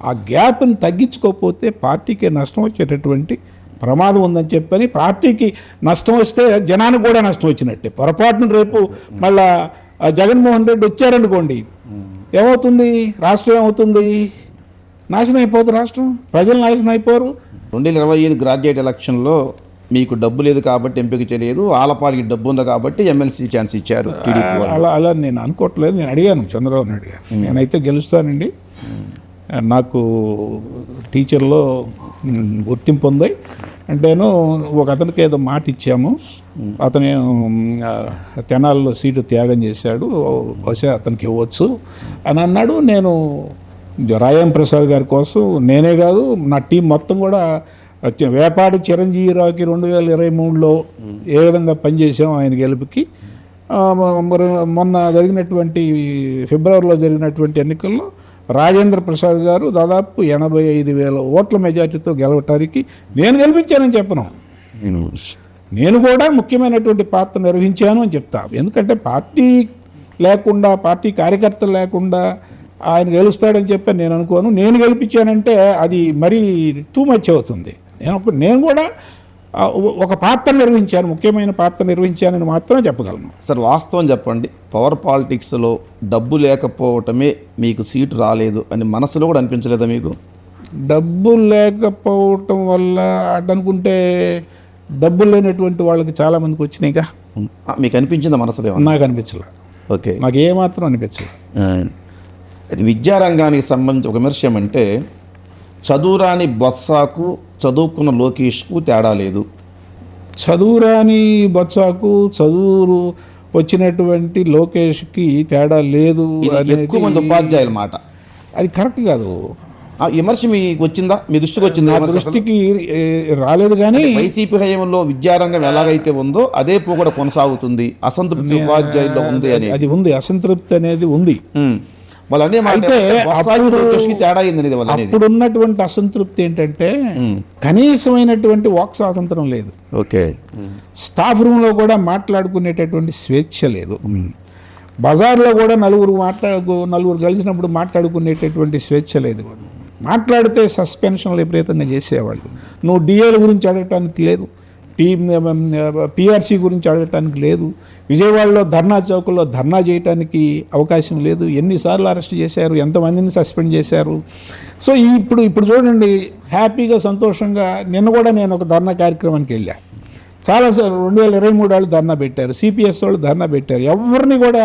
ఆ గ్యాప్ని తగ్గించుకోకపోతే పార్టీకి నష్టం వచ్చేటటువంటి ప్రమాదం ఉందని చెప్పని, పార్టీకి నష్టం వస్తే జనానికి కూడా నష్టం వచ్చినట్టే. పొరపాటున రేపు మళ్ళా జగన్మోహన్ రెడ్డి వచ్చారనుకోండి, ఏమవుతుంది? రాష్ట్రం ఏమవుతుంది? నాశనం అయిపోతుంది రాష్ట్రం, ప్రజలు నాశనం అయిపోరు. 2025 గ్రాడ్యుయేట్ ఎలక్షన్లో మీకు డబ్బు లేదు కాబట్టి ఎంపిక చేయలేదు, ఆలపాటికి డబ్బు ఉంది కాబట్టి ఎమ్మెల్సీ ఛాన్స్ ఇచ్చారు టీడీపీ. అలా నేను అనుకోవట్లేదు. నేను అడిగాను, చంద్రబాబు నాయుడు గారు, నేనైతే గెలుస్తానండి, నాకు టీచర్లో గుర్తింపు ఉంది అంటేను ఒక అతనికి ఏదో మాట ఇచ్చాము, అతను తెనాల్లో సీటు త్యాగం చేశాడు, బహుశా అతనికి ఇవ్వచ్చు అని అన్నాడు. నేను రాయం ప్రసాద్ గారి కోసం నేనే కాదు నా టీం మొత్తం కూడా వేపాడి చిరంజీవిరావుకి 2023లో ఏ విధంగా పనిచేసాం ఆయన గెలుపుకి, మొన్న జరిగినటువంటి ఫిబ్రవరిలో జరిగినటువంటి ఎన్నికల్లో రాజేంద్ర ప్రసాద్ గారు దాదాపు 85,000 ఓట్ల మెజార్టీతో గెలవటానికి నేను గెలిపించానని చెప్పను, నేను కూడా ముఖ్యమైనటువంటి పాత్ర నిర్వహించాను అని చెప్తా. ఎందుకంటే పార్టీ లేకుండా, పార్టీ కార్యకర్తలు లేకుండా ఆయన గెలుస్తాడని చెప్పి నేను అనుకోను. నేను గెలిపించానంటే అది మరీ టూ మచ్ అవుతుంది. నేను కూడా ఒక పాత్ర నిర్వహించాను, ముఖ్యమైన పాత్ర నిర్వహించానని మాత్రం చెప్పగలను. సార్ వాస్తవం చెప్పండి, పవర్ పాలిటిక్స్లో డబ్బు లేకపోవటమే మీకు సీటు రాలేదు అని మనసులో కూడా అనిపించలేదా మీకు? డబ్బు లేకపోవటం వల్ల అటనుకుంటే డబ్బులు లేనటువంటి వాళ్ళకి చాలామందికి వచ్చినాయిగా. మీకు అనిపించింది మనసులో? నాకు అనిపించలే. ఓకే, నాకు ఏమాత్రం అనిపించలే. అది విద్యారంగానికి సంబంధించి ఒక విమర్శ ఏమంటే, చదువురాని బొత్సాకు చదువుకున్న లోకేష్కు తేడా లేదు. చదువురాని బొత్సాకు చదువు వచ్చినటువంటి లోకేష్కి తేడా లేదు ఎక్కువ మంది ఉపాధ్యాయుల మాట. అది కరెక్ట్ కాదు. ఆ విమర్శ మీకు వచ్చిందా, మీ దృష్టికి వచ్చిందా? దృష్టికి రాలేదు. కానీ వైసీపీ హయాంలో విద్యారంగం ఎలాగైతే ఉందో అదే పోకడ కొనసాగుతుంది, అసంతృప్తి ఉపాధ్యాయుల్లో ఉంది అని. అది ఉంది, అసంతృప్తి అనేది ఉంది. అప్పుడు ఉన్నటువంటి అసంతృప్తి ఏంటంటే కనీసమైనటువంటి వాక్ స్వాతంత్రం లేదు. ఓకే, స్టాఫ్ రూమ్లో కూడా మాట్లాడుకునేటటువంటి స్వేచ్ఛ లేదు. బజార్లో కూడా నలుగురు కలిసినప్పుడు మాట్లాడుకునేటటువంటి స్వేచ్ఛ లేదు. మాట్లాడితే సస్పెన్షన్లు విపరీతంగా చేసేవాళ్ళు. నువ్వు డిఏల గురించి అడగటానికి లేదు, పిఆర్సీ గురించి అడగటానికి లేదు, విజయవాడలో ధర్నా చౌకుల్లో ధర్నా చేయడానికి అవకాశం లేదు. ఎన్నిసార్లు అరెస్ట్ చేశారు, ఎంతమందిని సస్పెండ్ చేశారు. సో ఇప్పుడు చూడండి, హ్యాపీగా సంతోషంగా నిన్న కూడా నేను ఒక ధర్నా కార్యక్రమానికి వెళ్ళా. చాలాసార్లు 2023 వాళ్ళు ధర్నా పెట్టారు, సిపిఎస్ వాళ్ళు ధర్నా పెట్టారు, ఎవరిని కూడా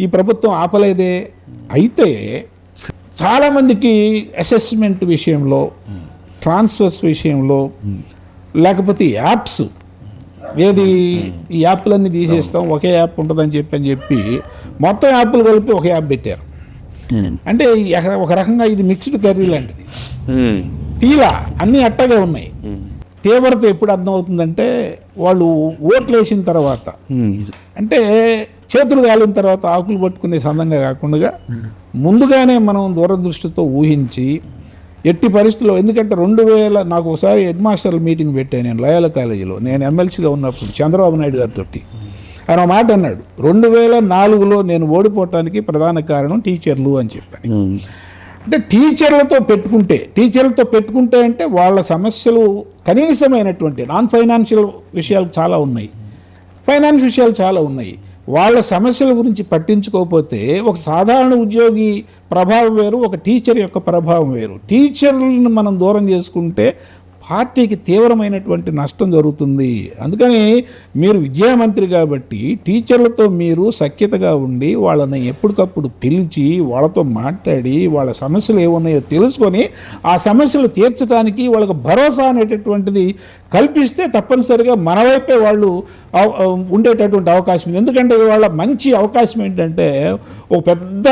ఈ ప్రభుత్వం ఆపలేదే. అయితే చాలామందికి అసెస్మెంట్ విషయంలో, ట్రాన్స్ఫర్స్ విషయంలో, లేకపోతే యాప్స్, ఏది ఈ యాప్లన్నీ తీసేస్తాం, ఒకే యాప్ ఉంటుందని చెప్పి మొత్తం యాప్లు కలిపి ఒక యాప్ పెట్టారు. అంటే ఒక రకంగా ఇది మిక్స్డ్ కర్రీ లాంటిది. తీలా అన్నీ అట్టగా ఉన్నాయి. తీవ్రత ఎప్పుడు అర్థమవుతుందంటే వాళ్ళు ఓట్లు వేసిన తర్వాత అంటే చేతులు కాలిన తర్వాత ఆకులు పట్టుకునే సందంగా కాకుండా ముందుగానే మనం దూరదృష్టితో ఊహించి ఎట్టి పరిస్థితుల్లో, ఎందుకంటే 2000 నాకు ఒకసారి హెడ్ మాస్టర్ల మీటింగ్ పెట్టాను నేను లయోలా కాలేజీలో, నేను ఎమ్మెల్సీగా ఉన్నప్పుడు చంద్రబాబు నాయుడు గారితో. ఆయన మాట అన్నాడు, 2004లో నేను ఓడిపోవటానికి ప్రధాన కారణం టీచర్లు అని చెప్పాను. అంటే టీచర్లతో పెట్టుకుంటే అంటే వాళ్ళ సమస్యలు కనీసమైనటువంటి నాన్ ఫైనాన్షియల్ విషయాలు చాలా ఉన్నాయి, ఫైనాన్స్ విషయాలు చాలా ఉన్నాయి. వాళ్ళ సమస్యల గురించి పట్టించుకోకపోతే ఒక సాధారణ ఉద్యోగి ప్రభావం వేరు, ఒక టీచర్ యొక్క ప్రభావం వేరు. టీచర్లను మనం దూరం చేసుకుంటే పార్టీకి తీవ్రమైనటువంటి నష్టం జరుగుతుంది. అందుకని మీరు విద్యామంత్రి కాబట్టి టీచర్లతో మీరు సఖ్యతగా ఉండి వాళ్ళని ఎప్పటికప్పుడు పిలిచి వాళ్ళతో మాట్లాడి వాళ్ళ సమస్యలు ఏమున్నాయో తెలుసుకొని ఆ సమస్యలు తీర్చడానికి వాళ్ళకి భరోసా అనేటటువంటిది కల్పిస్తే తప్పనిసరిగా మన వైపే వాళ్ళు ఉండేటటువంటి అవకాశం ఉంది. ఎందుకంటే వాళ్ళ మంచి అవకాశం ఏంటంటే, ఒక పెద్ద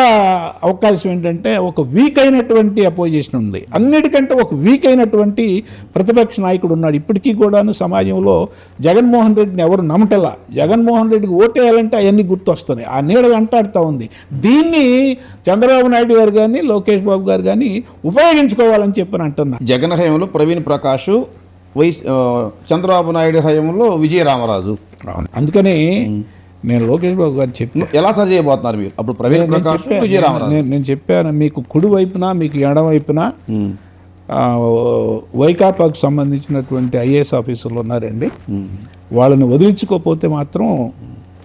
అవకాశం ఏంటంటే ఒక వీక్ అయినటువంటి అపోజిషన్ ఉంది, అన్నిటికంటే ఒక వీక్ అయినటువంటి ప్రతిపక్ష నాయకుడు ఉన్నాడు. ఇప్పటికీ కూడాను సమాజంలో జగన్మోహన్ రెడ్డిని ఎవరు నమ్మటలా. జగన్మోహన్ రెడ్డికి ఓటేయాలంటే అవన్నీ గుర్తొస్తున్నాయి, ఆ నీడ వెంటాడుతూ ఉంది. దీన్ని చంద్రబాబు నాయుడు గారు కానీ లోకేష్ బాబు గారు కానీ ఉపయోగించుకోవాలని చెప్పని అంటున్నా. జగన్ హయాంలో ప్రవీణ్ ప్రకాష్, చంద్రబాబు నాయుడు హయాంలో విజయరామరాజు. అందుకని నేను లోకేష్ బాబు గారు చెప్పి ఎలా సరి చేయబోతున్నారు మీరు? అప్పుడు ప్రవీణ్ ప్రకాష్, విజయరామరాజు. నేను చెప్పాను, మీకు కుడి వైపున మీకు ఎడం వైపున వైకాపాకు సంబంధించినటువంటి ఐఏఎస్ ఆఫీసర్లు ఉన్నారండి. వాళ్ళని వదిలించుకోకపోతే మాత్రం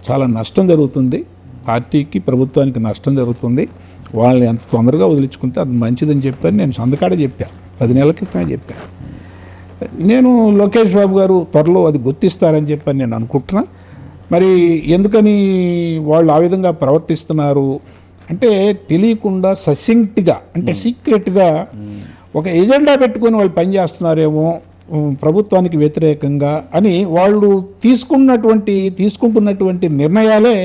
చాలా నష్టం జరుగుతుంది, పార్టీకి ప్రభుత్వానికి నష్టం జరుగుతుంది. వాళ్ళని ఎంత తొందరగా వదిలించుకుంటే అది మంచిదని చెప్పాను. నేను సందకాడే చెప్పాను, 10 నెలల క్రితమే చెప్పాను. నేను లోకేష్ బాబు గారు త్వరలో అది గుర్తిస్తారని చెప్పని నేను అనుకుంటున్నా. మరి ఎందుకని వాళ్ళు ఆ విధంగా ప్రవర్తిస్తున్నారు అంటే, తెలియకుండా ససింక్ట్గా అంటే సీక్రెట్గా ఒక ఎజెండా పెట్టుకొని వాళ్ళు పనిచేస్తున్నారేమో ప్రభుత్వానికి వ్యతిరేకంగా అని వాళ్ళు తీసుకుంటున్నటువంటి నిర్ణయాలే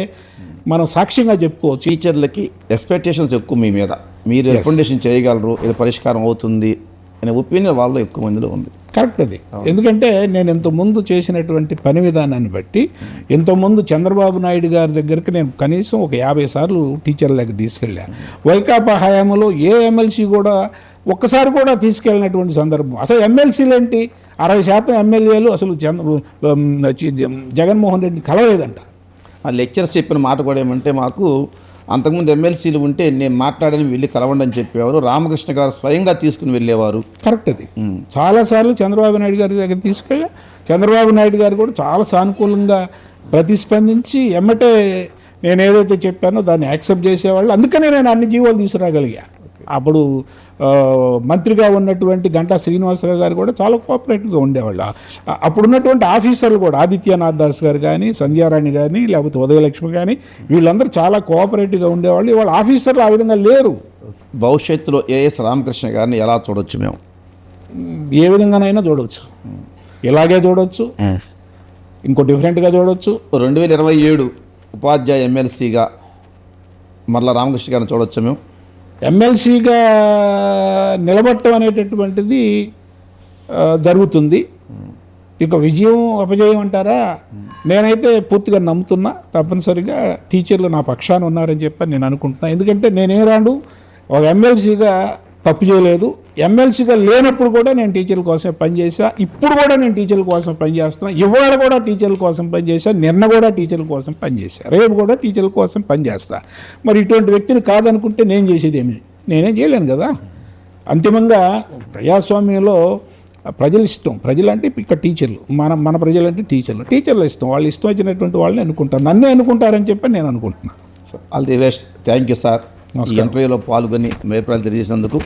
మనం సాక్ష్యంగా చెప్పుకోవచ్చు. టీచర్లకి ఎక్స్పెక్టేషన్స్ ఎక్కువ మీ మీద, మీరు రికమెండేషన్ చేయగలరు, ఇది పరిష్కారం అవుతుంది అనే ఒపీనియన్ వాళ్ళలో ఎక్కువ మందిలో ఉంది. కరెక్ట్ అది. ఎందుకంటే నేను ఇంతకుముందు చేసినటువంటి పని విధానాన్ని బట్టి, ఇంతకుముందు చంద్రబాబు నాయుడు గారి దగ్గరికి నేను కనీసం ఒక 50 సార్లు టీచర్ల దగ్గర తీసుకెళ్ళాను. వైకాపా హయాంలో ఏ ఎమ్మెల్సీ కూడా ఒక్కసారి కూడా తీసుకెళ్ళినటువంటి సందర్భం. అసలు ఎమ్మెల్సీలు ఏంటి, 60% ఎమ్మెల్యేలు అసలు జగన్మోహన్ రెడ్డిని కలవలేదంట. ఆ లెక్చర్స్ చెప్పిన మాట కూడా ఏమంటే, మాకు అంతకుముందు ఎమ్మెల్సీలు ఉంటే నేను మాట్లాడని వెళ్ళి కలవండి అని చెప్పేవారు. రామకృష్ణ గారు స్వయంగా తీసుకుని వెళ్ళేవారు. కరెక్ట్ అది. చాలాసార్లు చంద్రబాబు నాయుడు గారి దగ్గర తీసుకెళ్ళా. చంద్రబాబు నాయుడు గారు కూడా చాలా సానుకూలంగా ప్రతిస్పందించి ఎమ్మటే నేను ఏదైతే చెప్పానో దాన్ని యాక్సెప్ట్ చేసేవాళ్ళు. అందుకనే నేను అన్ని జీవోలు తీసుకురాగలిగా. అప్పుడు మంత్రిగా ఉన్నటువంటి గంటా శ్రీనివాసరావు గారు కూడా చాలా కోఆపరేటివ్గా ఉండేవాళ్ళు. అప్పుడున్నటువంటి ఆఫీసర్లు కూడా ఆదిత్యనాథ్ దాస్ గారు కానీ, సంధ్యారాణి కానీ, లేకపోతే ఉదయలక్ష్మి కానీ, వీళ్ళందరూ చాలా కోఆపరేటివ్గా ఉండేవాళ్ళు. ఇవాళ ఆఫీసర్లు ఆ విధంగా లేరు. భవిష్యత్తులో ఏఎస్ రామకృష్ణ గారిని ఎలా చూడొచ్చు మేము? ఏ విధంగానైనా చూడవచ్చు, ఇలాగే చూడవచ్చు, ఇంకో డిఫరెంట్గా చూడవచ్చు. 2027 ఉపాధ్యాయ ఎమ్మెల్సీగా మరలా రామకృష్ణ గారిని చూడొచ్చు మేము? ఎమ్మెల్సీగా నిలబడటం అనేటటువంటిది జరుగుతుంది. ఇక విజయం అపజయం అంటారా, నేనైతే పూర్తిగా నమ్ముతున్నా. తప్పనిసరిగా టీచర్లు నా పక్షాన ఉన్నారని చెప్పి నేను అనుకుంటున్నా. ఎందుకంటే నేనే రాండు ఒక ఎమ్మెల్సీగా తప్పు చేయలేదు. ఎమ్మెల్సీగా లేనప్పుడు కూడా నేను టీచర్ల కోసం పనిచేసా, ఇప్పుడు కూడా నేను టీచర్ల కోసం పనిచేస్తున్నా, ఇవాళ కూడా టీచర్ల కోసం పనిచేసా, నిన్న కూడా టీచర్ల కోసం పనిచేసా, రేపు కూడా టీచర్ల కోసం పనిచేస్తా. మరి ఇటువంటి వ్యక్తిని కాదనుకుంటే నేను చేసేది నేనేం చేయలేను కదా. అంతిమంగా ప్రజాస్వామ్యంలో ప్రజలు ఇష్టం, ప్రజలంటే ఇక్కడ టీచర్లు, మన ప్రజలంటే టీచర్లు ఇష్టం, వాళ్ళు ఇష్టం వచ్చినటువంటి వాళ్ళని అనుకుంటారు, నన్నే అనుకుంటారని చెప్పి నేను అనుకుంటున్నాను. All the best. Thank you sir, ఈ ఇంటర్వ్యూలో పాల్గొని మీ అభిప్రాయాలు తెలియజేసినందుకు.